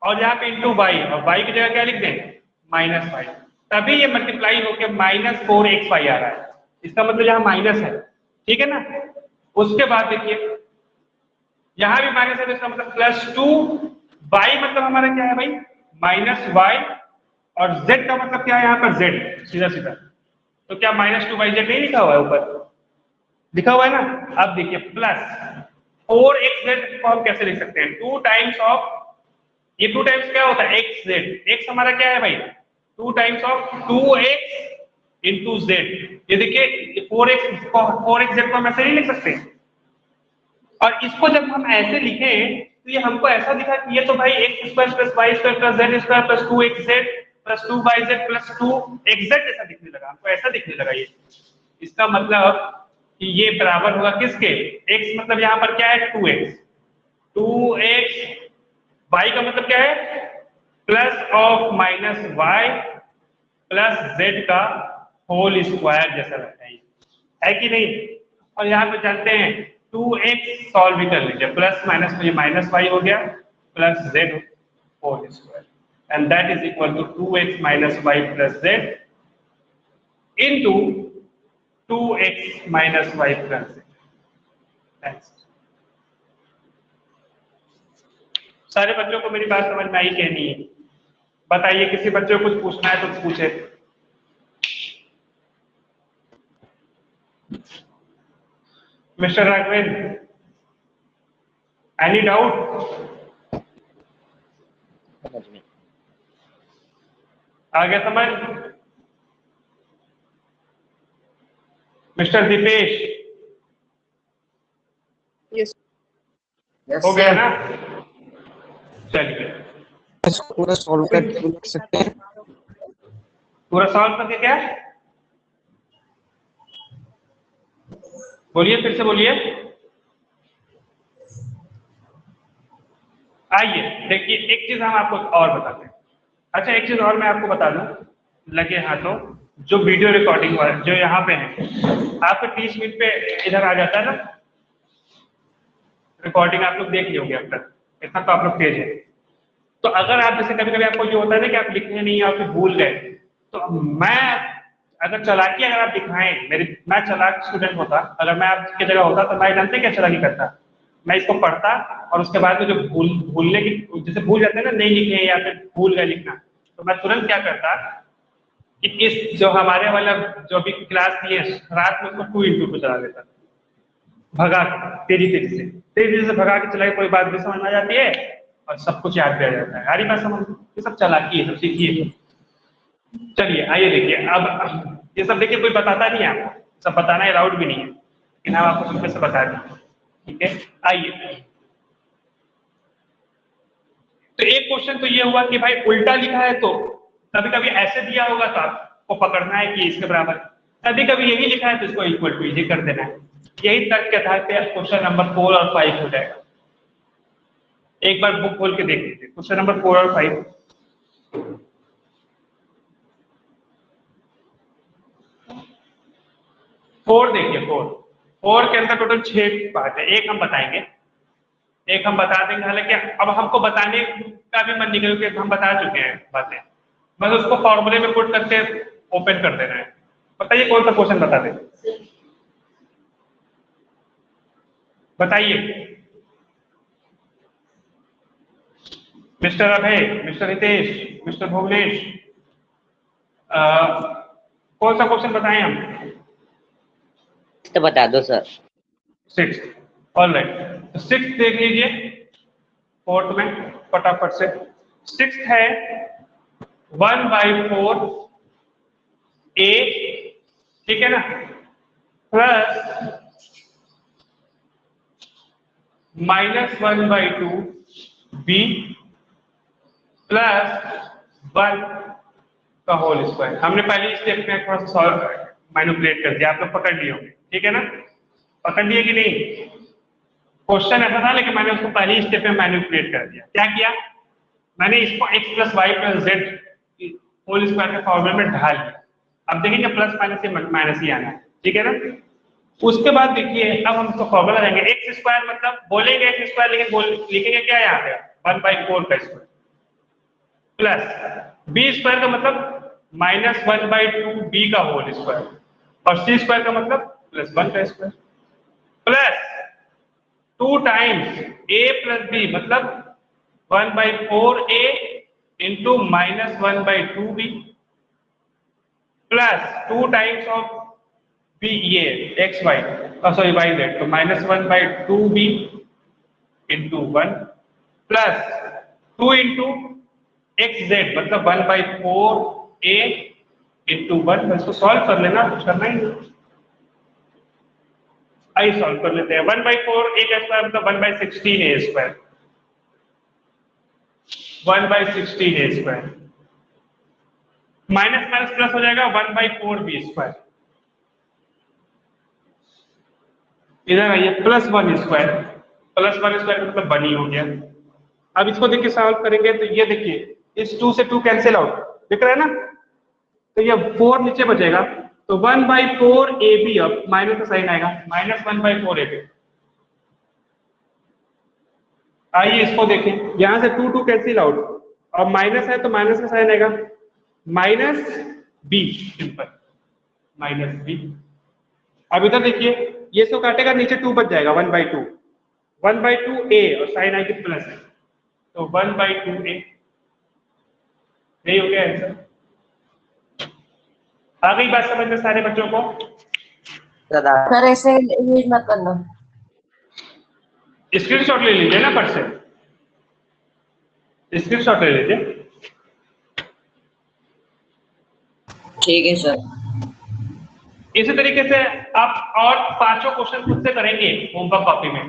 और यहाँ पे इंटू वाई, और y की जगह क्या लिख दें -y, तभी ये मल्टीप्लाई होकर -4xy आ रहा है, इसका मतलब यहाँ माइनस है, ठीक है ना। उसके बाद देखिए यहां भी माइनस है तो इसका मतलब +2y मतलब हमारा क्या है भाई -y और z का मतलब क्या है यहाँ पर z, सीधा सीधा तो क्या -2yz नहीं लिखा हुआ है ऊपर, लिखा हुआ है ना। अब देखिए प्लस 4xz को हम कैसे लिख सकते हैं, 2 टाइम्स ऑफ, ये 2 टाइम्स क्या होता है xz, x हमारा क्या है भाई 2 times of 2x into z। ये देखिए 4xz को हम ऐसे नहीं लिख सकते, और इसको जब हम ऐसे लिखे तो ये हमको ऐसा दिखा कि ये तो भाई x² + y² + z² + 2xz + 2yz + 2xz जैसा दिखने लगा, हमको ऐसा दिखने लगा ये। इसका मतलब कि ये बराबर होगा किसके, x मतलब यहाँ पर क्या है 2x, 2x, y का मतलब क्या है plus of minus y plus z का होल स्क्वायर जैसा लगता है कि नहीं। और यहाँ पे जानते हैं 2x सॉल्व भी कर लीजिए, प्लस माइनस तो ये -y हो गया plus z whole square, and that is equal to 2x - y plus z into 2x - y plus z। सारे बच्चों को मेरी बात समझ में आई कि नहीं? बताइए, किसी बच्चे को कुछ पूछना है तो पूछे। Mister Raghavendra, any doubt? समझ में आ गया समझ? मिस्टर दीपेश, यस हो गया सर। ना? चलिए पूरा सॉल्व करके लिख सकते हैं। पूरा सॉल्व करके क्या, बोलिए फिर से बोलिए। आइए देखिए, एक चीज हम आपको और बताते हैं। अच्छा एक चीज और मैं आपको बता दूं, लगे हाथों, जो वीडियो रिकॉर्डिंग वाला जो यहाँ पे है आपके 30 मिनट पे इधर आ जाता है ना, रिकॉर्डिंग आप लोग देख लियोगे अब तक, इतना तो आप लोग तेज है। तो अगर आप जैसे कभी कभी आपको जो होता है ना कि आप लिखने नहीं आप भूल गए, तो मैं अगर चालाकी अगर आप दिखाएं, मैं चालाक स्टूडेंट होता, अगर मैं आपकी जगह होता तो मैं जानते क्या चालाकी करता, मैं इसको पढ़ता और उसके बाद में जो भूलने की जैसे भूल जाते हैं ना, नहीं लिखे या फिर भूल गए लिखना, तो मैं तुरंत क्या करता कि इस जो हमारे वाला जो अभी क्लास की है रात में उसको 2 into 2 चला देता, भगा तेजी से भगा के चलाए, कोई बात भी समझ में आ जाती है और सब कुछ याद भी आ जाता है। हरी बात समझ, ये सब चालाकी है, सब सीखिए। चलिए आइए देखिए, अब ये सब देखिए कोई बताता नहीं है आपको, सब बताना अलाउड भी नहीं है, लेकिन हम आपको सब से बता दें, ठीक है। आइए तो एक क्वेश्चन तो ये हुआ कि भाई उल्टा लिखा है, तो कभी कभी ऐसे दिया होगा तो आपको पकड़ना है कि इसके बराबर, कभी कभी यही लिखा है तो इसको इक्वल टू ये कर देना है। यही तर्क के आधार पे क्वेश्चन नंबर 4 और 5 हो जाएगा। एक बार बुक खोल के देख लीजिए क्वेश्चन नंबर 4 और 5। फोर देखिए, फोर के अंदर टोटल 6 पार्ट है, एक हम बताएंगे, एक हम बता देंगे। हालांकि अब हमको बताने का भी मन नहीं करेगा क्योंकि हम बता चुके हैं बातें, बस उसको फॉर्मूले में पुट करके ओपन कर देना है। बताइए कौन सा क्वेश्चन बता दें, बताइए। मिस्टर अभय, मिस्टर हितेश, मिस्टर भुवनेश, कौन सा क्वेश्चन बताएं हम? तो बता दो सर। 6, ऑलराइट, तो 6 देख लीजिए, 4th में फटाफट से। 6 है 1/4 a, ठीक है ना, प्लस -1/2 b प्लस 1 का होल स्क्वायर। हमने पहले स्टेप में थोड़ा सा मैनिपुलेट कर दिया, आप लोग पकड़ लिए होंगे, ठीक है ना, पकड़ लिए कि नहीं? क्वेश्चन ऐसा था लेकिन मैंने उसको पहले स्टेप में मैनिपुलेट कर दिया। क्या किया मैंने, इसको x + y + z whole square के फॉर्मूले में ढाल दिया। अब देखेंगे प्लस माइनस से माइनस ही आना है, ठीक है ना। उसके बाद देखिए अब हम इसको फॉर्मूला देंगे, x² मतलब बोलेंगे x², लेकिन लिखेंगे क्या यहाँ पे 1/4 का स्क्वायर, प्लस b² का मतलब -1/2 b का होल स्क्वायर, और c² का मतलब +1 का square, plus 2 times a + b मतलब 1/4 a into -1/2 b plus 2 times of b ये x y sorry y z, तो -1/2b into 1 plus 2 into x z मतलब 1/4a इंटू 1। इसको सॉल्व कर लेना, कुछ करना ही नहीं। आइए सॉल्व कर लेते हैं। 1/4a का स्क्वायर मतलब 1/16a square, 1/16a square minus minus plus हो जाएगा 1/4b स्क्वायर। इधर आइए +1 स्क्वायर, +1 स्क्वायर मतलब 1 ही हो गया। अब इसको देखिए सॉल्व करेंगे तो ये देखिए इस 2 से 2 कैंसिल आउट, दिख रहा है ना, तो ये 4 नीचे बचेगा, तो 1/4ab अब माइनस का साइन आएगा, -1/4ab। आइए इसको देखें, यहां से 2 2 कैंसिल आउट और माइनस है तो माइनस का साइन आएगा, -b सिंपल, -b। अब इधर देखिए ये इसको काटेगा, नीचे 2 बच जाएगा, 1/2, 1/2a और साइन आएगी प्लस है, तो 1/2a। यही हो गया आंसर। आ गई बात समझ में सारे बच्चों को? सर ऐसे यूज मत करना। स्क्रीनशॉट ले लीजिए ना, पर से स्क्रीनशॉट ले लीजिए। ठीक है सर। इसी तरीके से आप और 5 क्वेश्चन खुद से करेंगे होमवर्क कॉपी में,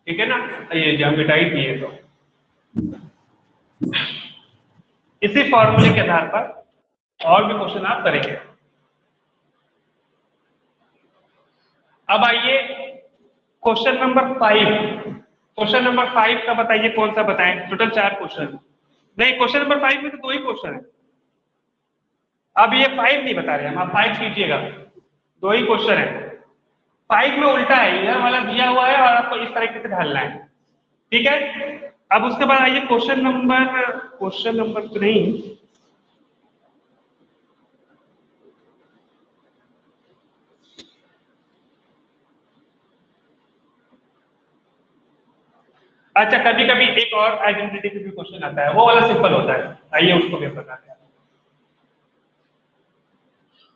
ठीक है ना? ये ज्योमेट्री दिए तो इसी फॉर्मूले के आधार पर और भी क्वेश्चन आप करेंगे। अब आइए क्वेश्चन नंबर 5। क्वेश्चन नंबर 5 का बताइए कौन सा बताएं? टोटल 4 क्वेश्चन, नहीं क्वेश्चन नंबर 5 में तो 2 ही क्वेश्चन है। अब ये 5 नहीं बता रहे हम, आप 5 कीजिएगा, 2 ही क्वेश्चन है। 5 में उल्टा है, इधर वाला दिया हुआ है और आपको इस तरीके से ढालना है, ठीक है? अब उसके बाद आइए क्वेश्चन नंबर तो नहीं, अच्छा कभी कभी एक और आइडेंटिटी पे भी क्वेश्चन आता है, वो वाला सिंपल होता है, आइए उसको भी बताते हैं।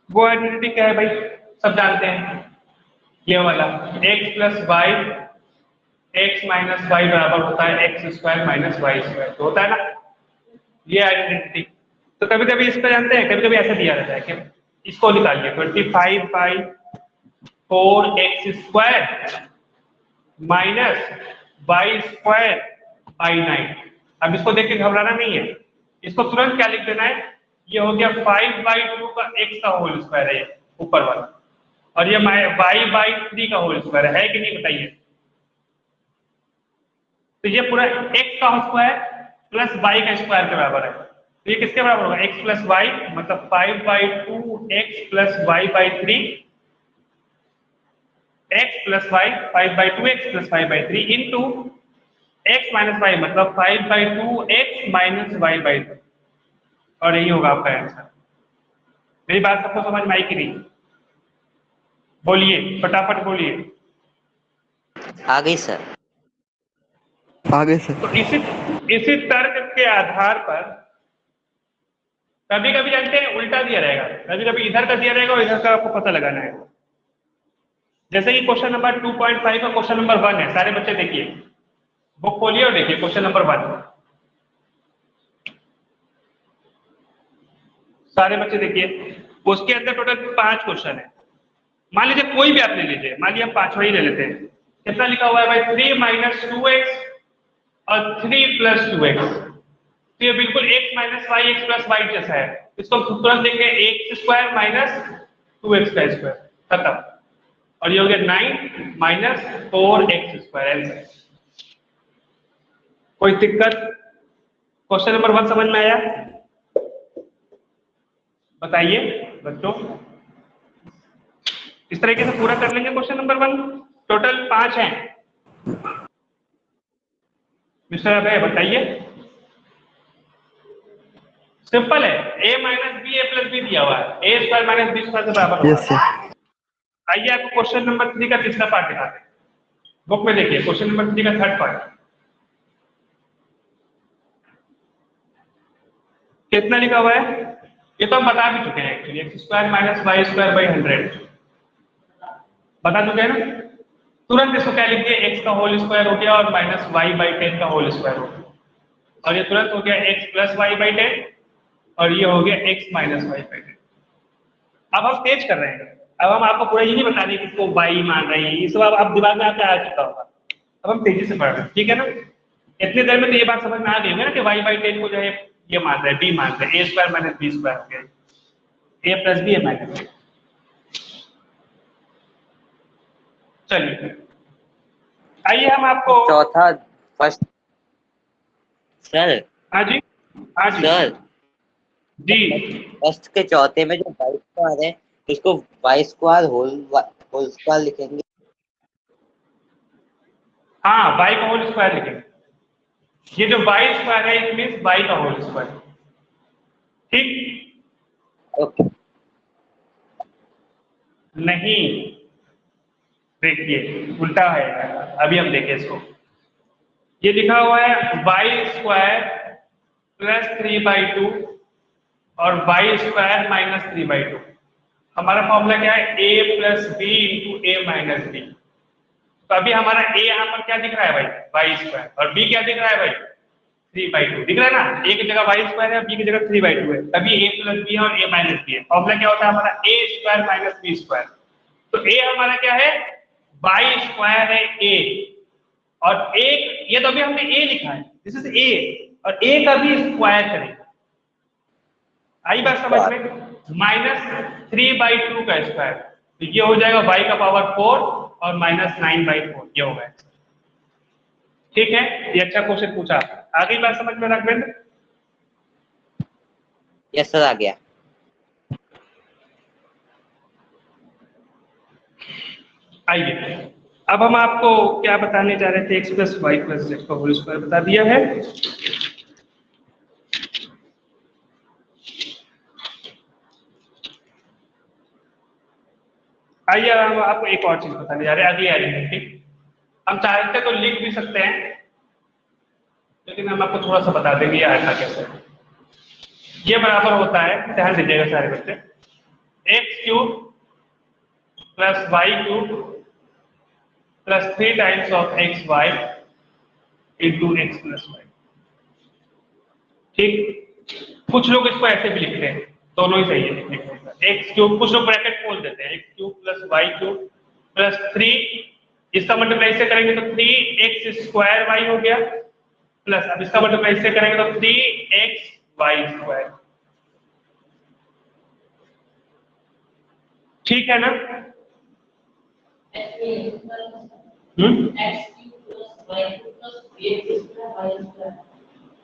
वो आइडेंटिटी क्या है भाई, सब जानते हैं, ये वाला x + y x - y बराबर होता है x² - y², तो होता है ना ये आइडेंटिटी। तो कभी कभी इसको जानते हैं, कभी कभी ऐसा दिया रहता है कि इसको निकालिए 25/4x² -y²/9। अब इसको देख के घबराना नहीं है, इसको तुरंत क्या लिख देना है, ये हो गया 5/2 का x का होल स्क्वायर है ये ऊपर वाला, और ये y/3 का होल स्क्वायर है कि नहीं बताइए? तो ये पूरा x का स्क्वायर प्लस y का स्क्वायर के बराबर है, तो ये किसके बराबर होगा, x + y मतलब 5/2x + y/3 x + y 5/2x + y/3 into x - y मतलब 5/2x - y/3, और यही होगा आपका आंसर। मेरी बात सबको समझ में आई कि नहीं? बोलिए फटाफट बोलिए। आ गई सर। आगे से तो इसी तर्क के आधार पर कभी कभी जानते हैं उल्टा दिया रहेगा, कभी कभी इधर का दिया रहेगा और इधर का आपको पता लगाना है। जैसे कि क्वेश्चन नंबर 2.5 का क्वेश्चन नंबर 1 है, सारे बच्चे देखिए, बुक खोलिए और देखिए क्वेश्चन नंबर 1, सारे बच्चे देखिए। उसके अंदर टोटल 5 क्वेश्चन है, मान लीजिए कोई भी आप ले लीजिए, मान लीजिए हम 5वां ही ले लेते हैं। कितना लिखा हुआ है भाई, 3 - 2x और 3 + 2x, तो ये बिल्कुल x - y x + y जैसा है, इसको तुरंत देंगे x² - 2x², खत्म। और ये हो गया 9 - 4x²। आंसर। कोई दिक्कत? क्वेश्चन नंबर 1 समझ में आया? बताइए बच्चों, इस तरीके से पूरा कर लेंगे क्वेश्चन नंबर 1। टोटल 5 हैं। मिस्टर अभय बताइए। सिंपल है, a - b a + b दिया हुआ है, a² - b² से बराबर होगा। Yes sir. आइए आपको क्वेश्चन नंबर 3 का तीसरा पार्ट दिखाते हैं। बुक में देखिए क्वेश्चन नंबर 3 का थर्ड पार्ट कितना लिखा हुआ है, ये तो हम बता भी चुके हैं actually, x square minus y square by 100 बता चुके हैं ना। तुरंत इसको क्या लिख दिया, एक्स का होल स्क्वायर हो गया और माइनस वाई बाई 10 का होल स्क्वायर हो गया, और ये तुरंत हो गया एक्स प्लस वाई बाई 10 और ये हो गया एक्स माइनस वाई बाई 10। अब हम तेज कर रहे हैं, अब हम आपको पूरा ये नहीं बता रहे कि इसको वाई मान रहे हैं, ये सब अब दिमाग में आपका आ चुका होगा। अब हम तेजी से पढ़ रहे हैं, ठीक है ना। इतनी देर में तो ये बात समझ में आ गई होगी ना कि वाई बाई 10 को जो है ये मान रहे हैं, बी मान रहे हैं, ए स्क्वायर माइनस बी स्क्वायर हो गया, ए प्लस बी ए माइनस बी। चलिए आइए हम आपको चौथा फर्स्ट सर। हाँ जी, हाँ जी सर जी, फर्स्ट के चौथे में जो वाई स्क्वायर है उसको वाई स्क्वायर होल स्क्वायर लिखेंगे। हाँ वाई का होल स्क्वायर लिखेंगे, ये जो वाई स्क्वायर है इट मीन्स वाई का होल स्क्वायर, ठीक। ओके। नहीं देखिए उल्टा है, अभी हम देखें इसको, ये लिखा हुआ है वाई स्क्वायर प्लस 3/2 और वाई स्क्वायर माइनस 3/2। हमारा फॉर्मूला क्या है, ए प्लस बी इंटू ए माइनस बी। तो अभी हमारा ए यहाँ पर क्या दिख रहा है भाई, वाई स्क्वायर, और बी क्या दिख रहा है भाई, 3/2 दिख रहा है ना। ए की जगह वाई स्क्वायर है, बी की जगह 3/2 है, तभी ए प्लस बी है और ए माइनस बी है। फॉर्मूला क्या होता है हमारा, ए स्क्वायर माइनस बी स्क्वायर। तो ए हमारा क्या है, वाई स्क्वायर है ए, और एक ये तो अभी हमने ए लिखा है, दिस इज ए, और ए का भी स्क्वायर करेंगे। आई बात समझ में, माइनस 3/2 का स्क्वायर, तो ये हो जाएगा y का पावर 4 और माइनस 9/4 ये होगा। ठीक है, ये अच्छा क्वेश्चन पूछा। आगे बात समझ में राघवेंद्र? यस सर, आ गया। आइए अब हम आपको क्या बताने जा रहे थे, x plus y plus z का होल स्क्वायर बता दिया है। आइए हम आपको एक और चीज बताने जा रहे हैं, अगली अरिथमेटिक। हम चाहते तो लिख भी सकते हैं, लेकिन हम आपको थोड़ा सा बता देंगे ये आया कैसे। ये बराबर होता है, ध्यान दीजिएगा सारे बच्चे, x cube plus y cube plus 3 times of x y into x plus y. ठीक, कुछ लोग इसको ऐसे भी लिखते हैं, दोनों ही सही है लिखने का। एक्स क्यूब, कुछ लोग ब्रैकेट खोल देते हैं, x cube plus y cube plus 3, इसका मल्टीप्लाई से करेंगे तो 3x स्क्वायर वाई हो गया, प्लस अब इसका मल्टीप्लाई से करेंगे तो 3x वाई स्क्वायर। ठीक है ना?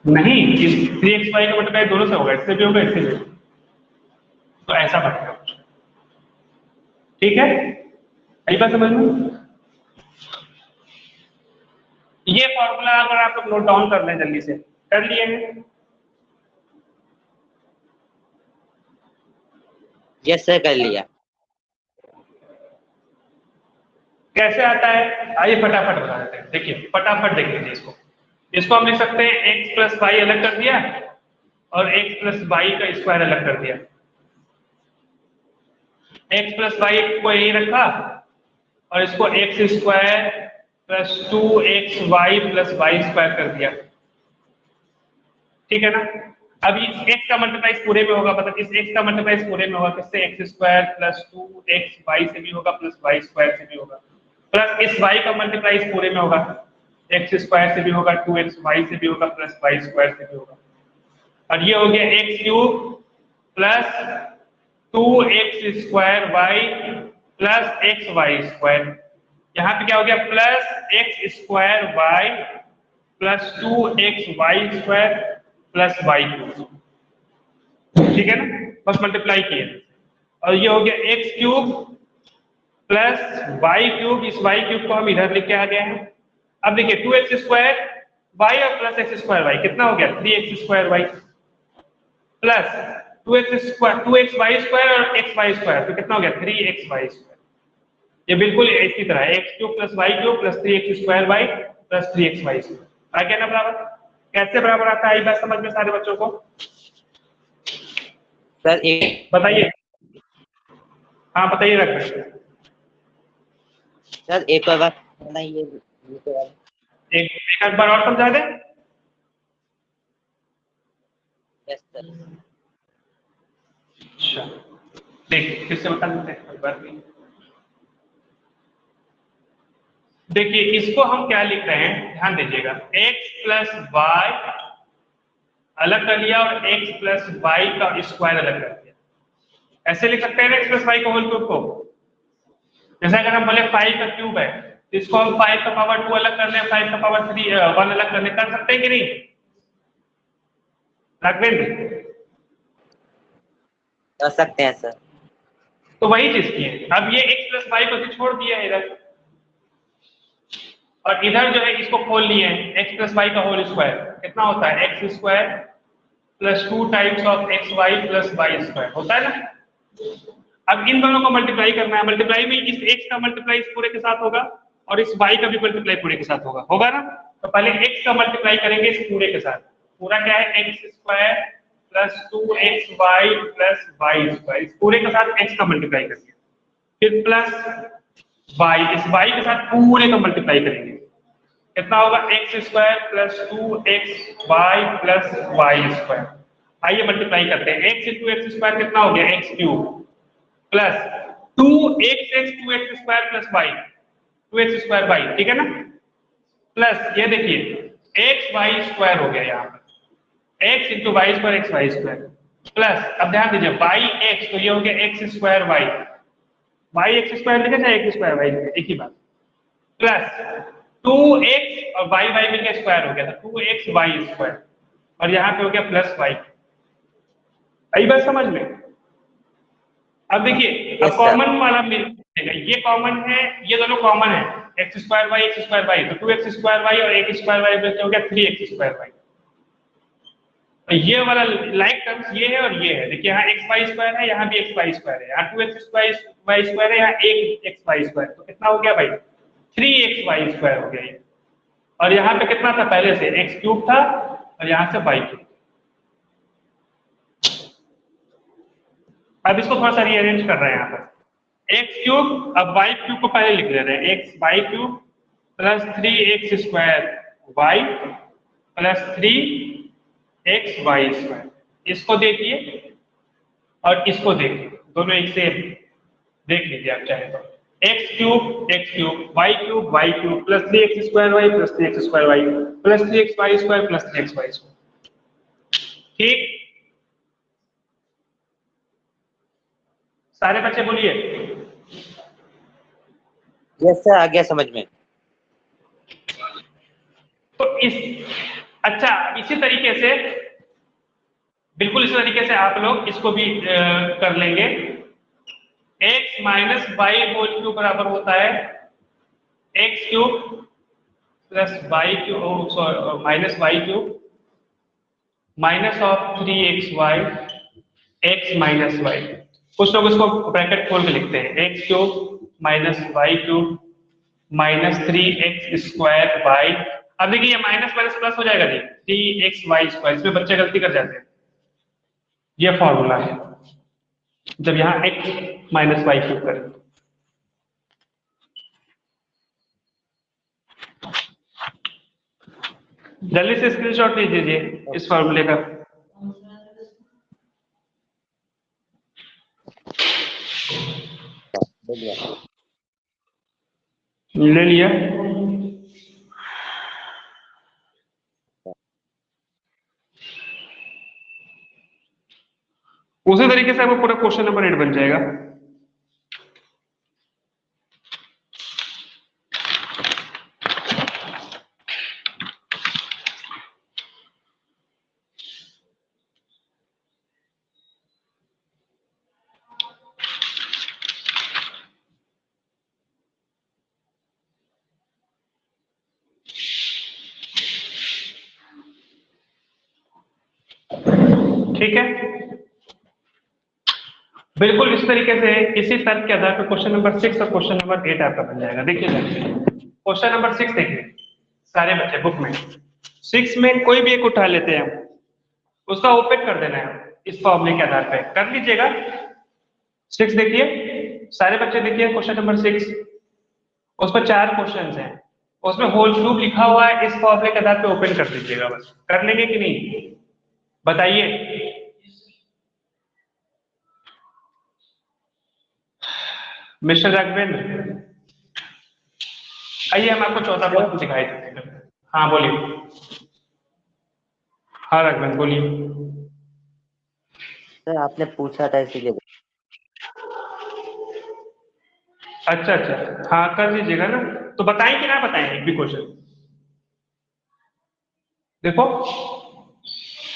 नहीं, इस 3x वाई का मल्टीप्लाई दोनों से होगा, इससे भी होगा इससे भी, तो ऐसा बनेगा। ठीक है, आई बात समझ में? ये फॉर्मूला अगर आप लोग नोट डाउन कर लें जल्दी से, कर लिए हैं? यस सर, कर लिया। कैसे आता है, आइए फटाफट बता देते हैं। देखिए फटाफट देख लीजिए इसको, इसको हम लिख सकते हैं x प्लस वाई अलग कर दिया और x प्लस वाई का स्क्वायर अलग कर दिया। x प्लस वाई को यही रखा और इसको x square plus 2xy plus y square कर दिया। ठीक है ना? अब इस x का मल्टीप्लाई पूरे में होगा, मतलब इस x का मल्टीप्लाई पूरे में होगा किससे, x स्क्वायर प्लस 2xy से भी होगा प्लस वाई स्क्वायर से भी होगा, प्लस इस y का मल्टीप्लाई पूरे में होगा, x स्क्वायर से भी होगा, 2xy से भी होगा प्लस वाई स्क्वायर से भी होगा। और ये हो गया x cube plus 2x square y plus x y square. यहाँ पे क्या हो गया, plus x square y plus 2xy square plus y cube. ठीक है ना, बस मल्टीप्लाई किए। और ये हो गया x cube plus y cube, इस वाई क्यूब को हम इधर लिख के आ गए हैं। अब देखिए 2x स्क्वायर वाई और प्लस एक्स स्क्वायर वाई कितना हो गया, 3x square y plus 2x y square और x वाई स्क्वायर, तो कितना हो गया 3x वाई स्क्वायर। ये बिल्कुल इसी तरह है, x cube plus y cube plus 3x square y plus 3x y square. आ गया ना बराबर? कैसे बराबर आता है, बात समझ में सारे बच्चों को? सर एक बताइए। हाँ बताइए डॉक्टर। सर एक और बात बताइए, तो एक आध बार और समझा दें। Yes sir. अच्छा देखिए फिर से बता देते हैं, कोई बात नहीं। देखिए इसको हम क्या लिख रहे हैं, ध्यान दीजिएगा, x प्लस वाई अलग कर लिया और x प्लस वाई का स्क्वायर अलग कर दिया। ऐसे लिख सकते हैं ना x प्लस वाई का होल क्यूब को। जैसे अगर हम बोले 5 का क्यूब है तो इसको हम 5 का पावर 2 अलग करने, 5 का पावर 1 अलग करने कर सकते हैं कि नहीं राघवेंद्र? कर सकते हैं सर। तो वही चीज की है। अब ये x प्लस वाई को छोड़ दिया है इधर, और इधर जो है इसको खोल लिए हैं, x प्लस वाई का होल स्क्वायर कितना होता है, x square plus 2 times of x y plus y square होता है ना। अब इन दोनों को मल्टीप्लाई करना है, मल्टीप्लाई में इस x का मल्टीप्लाई इस पूरे के साथ होगा और इस y का भी मल्टीप्लाई पूरे के साथ होगा ना। तो पहले x का मल्टीप्लाई करेंगे इस पूरे के साथ, पूरा क्या है x square plus 2xy plus y square, इस पूरे के साथ x का मल्टीप्लाई करेंगे, फिर प्लस y, इस y के साथ पूरे का मल्टीप्लाई करेंगे, कितना होगा x square plus 2xy plus y square. आइए मल्टीप्लाई करते हैं, x इंटू एक्स स्क्वायर कितना हो गया x cube plus 2x 2x square plus y 2x square y, ठीक है ना, प्लस ये देखिए एक्स वाई स्क्वायर हो गया यहाँ पर, x into y square x y square plus, अब ध्यान दीजिए वाई एक्स तो ये हो गया x square y, y x square लिखे चाहे एक्स स्क्वायर वाई एक ही बात, प्लस 2x और वाई वाई मिलकर स्क्वायर हो गया था 2x वाई स्क्वायर, और यहाँ पे हो गया प्लस वाई। आई बात समझ में? अब देखिए अब कॉमन वाला मिलेगा, ये कॉमन है, ये दोनों कॉमन है, एक्स स्क्वायर वाई तो 2x स्क्वायर वाई और एक स्क्वायर वाई मिलकर हो गया 3x स्क्वायर वाई। ये वाला लाइक टर्म्स ये है और ये है, देखिए यहाँ एक्स वाई स्क्वायर है, यहाँ भी एक्स वाई स्क्वायर है, यहाँ 2x वाई स्क्वायर है, यहाँ एक एक्स वाई स्क्वायर, तो कितना हो गया भाई 3x वाई स्क्वायर हो गया ये, और यहाँ पे कितना था पहले से एक्स क्यूब था और यहाँ से वाई क्यूब। अब इसको थोड़ा सा रीअरेंज कर रहे हैं, यहाँ पर एक्स क्यूब, अब वाई क्यूब को पहले लिख दे रहे हैं, x y cube plus 3x square y plus 3x y square, इसको देखिए और इसको देखिए, दोनों एक से देख लीजिए आप चाहे तो, x cube y cube plus 3x square y plus 3x square y plus 3x y square plus 3x y square, ठीक। सारे बच्चे बोलिए। यस सर, आ गया समझ में। तो अच्छा इसी तरीके से, बिल्कुल इसी तरीके से आप लोग इसको भी कर लेंगे, x minus y whole cube बराबर होता है x cube plus y cube minus y cube minus of 3xy x minus y. कुछ लोग इसको ब्रैकेट खोल के लिखते हैं, x cube minus y cube minus 3x square y. अब देखिए ये माइनस माइनस प्लस हो जाएगा जी, 3x वाई स्क्वायर, इसमें बच्चे गलती कर जाते हैं, ये फॉर्मूला है जब यहाँ x माइनस वाई क्यूब करें। जल्दी से स्क्रीनशॉट ले लीजिए इस फॉर्मूले का। ले लिया? उसी तरीके से आपको पूरा क्वेश्चन नंबर 8 बन जाएगा। ठीक है, बिल्कुल इस तरीके से इसी तर्क के आधार पर क्वेश्चन नंबर 6 और क्वेश्चन नंबर 8 आपका बन जाएगा। देखिए क्वेश्चन नंबर 6 देखिए सारे बच्चे बुक में, 6 में कोई भी एक उठा लेते हैं, उसका ओपेक कर देना है, इस फॉर्मूले के आधार पे कर लीजिएगा। 6 देखिए, सारे बच्चे देखिए क्वेश्चन नंबर 6, उस पर 4 क्वेश्चन हैं, उसमें होल क्यूब लिखा हुआ है, इस फॉर्मूले के आधार पे ओपन कर दीजिएगा। बस कर लेंगे कि नहीं बताइए। मिस्टर राघवेंद्र आइए, हम आपको चौथा क्वेश्चन दिखाई देते हैं। हाँ बोलिए। हाँ राघवेंद्र बोलिए। सर आपने पूछा था इसीलिए। अच्छा अच्छा, हाँ कर लीजिएगा ना। तो बताएं कि ना बताएं एक भी क्वेश्चन। देखो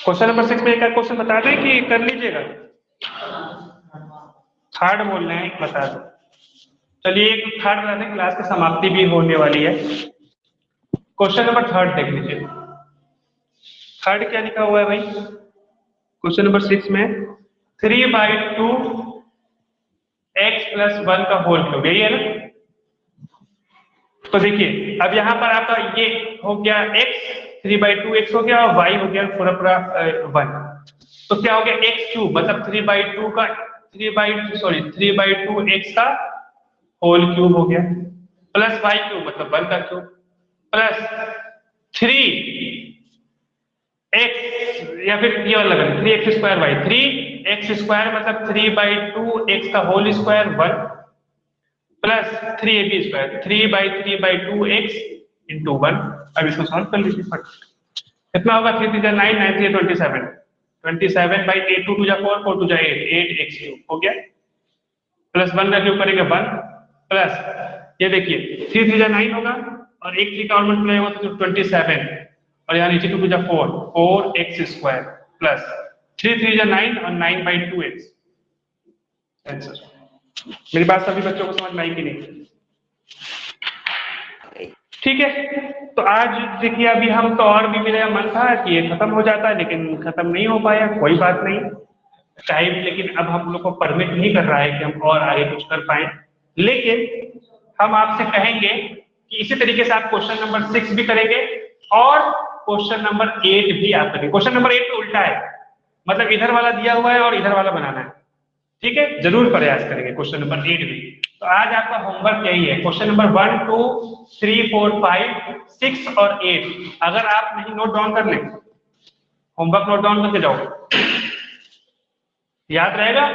क्वेश्चन नंबर 6 में एक क्वेश्चन बता दें कि कर लीजिएगा। थर्ड बोल रहे हैं, बता दो। चलिए एक थर्ड बता दें, क्लास की समाप्ति भी होने वाली है। क्वेश्चन नंबर 3 देख लीजिए। थर्ड क्या लिखा हुआ है भाई क्वेश्चन नंबर 6 में? 3/2 x + 1 का होल क्यूब, यही है ना? तो देखिए अब यहाँ पर आपका ये हो गया x, 3/2 x हो गया, और y हो गया पूरा पूरा 1। तो क्या हो गया x क्यूब, मतलब 3/2 का 3/2 x का होल क्यूब हो गया, प्लस y क्यूब मतलब 1 का क्यूब, प्लस 3x या फिर ये वाला लगा 3x² 3x² मतलब 3/2 x का whole square 1 plus 3ab², 3/3/2 x into 1। अब इसको सॉल्व कर लीजिए फटाफट। कितना होगा? 3 3 9 9 3 27, 27/8 2 4 4 2 8 8x क्यूब हो गया, प्लस 1 का क्यूब करेंगे 1, प्लस ये देखिए 3 3 9 होगा, और एक 3 का और मल्टीप्लाई होगा तो 27, और यहाँ नीचे 2 2 4 4x² प्लस 3 3 9 और 9/2x। आंसर। मेरी बात सभी बच्चों को समझ में आई कि नहीं? ठीक है, तो आज देखिए अभी हम तो, और भी मेरा मन था कि ये खत्म हो जाता है, लेकिन खत्म नहीं हो पाया। कोई बात नहीं, टाइम लेकिन अब हम लोग को परमिट नहीं कर रहा है कि हम और आगे कुछ कर पाए, लेकिन हम आपसे कहेंगे कि इसी तरीके से आप क्वेश्चन नंबर 6 भी करेंगे और क्वेश्चन नंबर 8 भी आप करेंगे। क्वेश्चन नंबर 8 तो उल्टा है, मतलब इधर वाला दिया हुआ है और इधर वाला बनाना है। ठीक है, जरूर प्रयास करेंगे क्वेश्चन नंबर 8 भी। तो आज आपका होमवर्क यही है, क्वेश्चन नंबर 1 2 3 4 5 6 और 8। अगर आप नहीं नोट डाउन कर लें, होमवर्क नोट डाउन करके जाओ, याद रहेगा।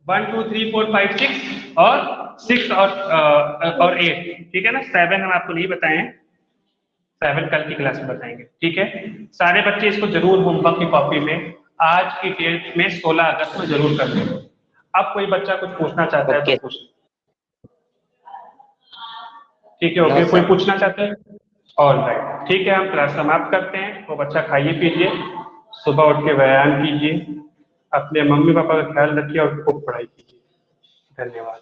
1 2 3 4 5 6 और 6 और 8। ठीक है ना? 7 हम आपको नहीं बताए हैं, 7 कल की क्लास में बताएंगे। ठीक है, सारे बच्चे इसको जरूर होमवर्क की कॉपी में आज की डेट में 16 अगस्त में जरूर कर दें। अब कोई बच्चा कुछ पूछना चाहता है तो पूछ। ठीक है, ओके, कोई पूछना चाहते हैं? ऑल राइट, ठीक है, हम क्लास समाप्त करते हैं। वो बच्चा खाइए पीजिए, सुबह उठ के व्यायाम कीजिए, अपने मम्मी पापा का ख्याल रखिए और खूब पढ़ाई कीजिए। धन्यवाद।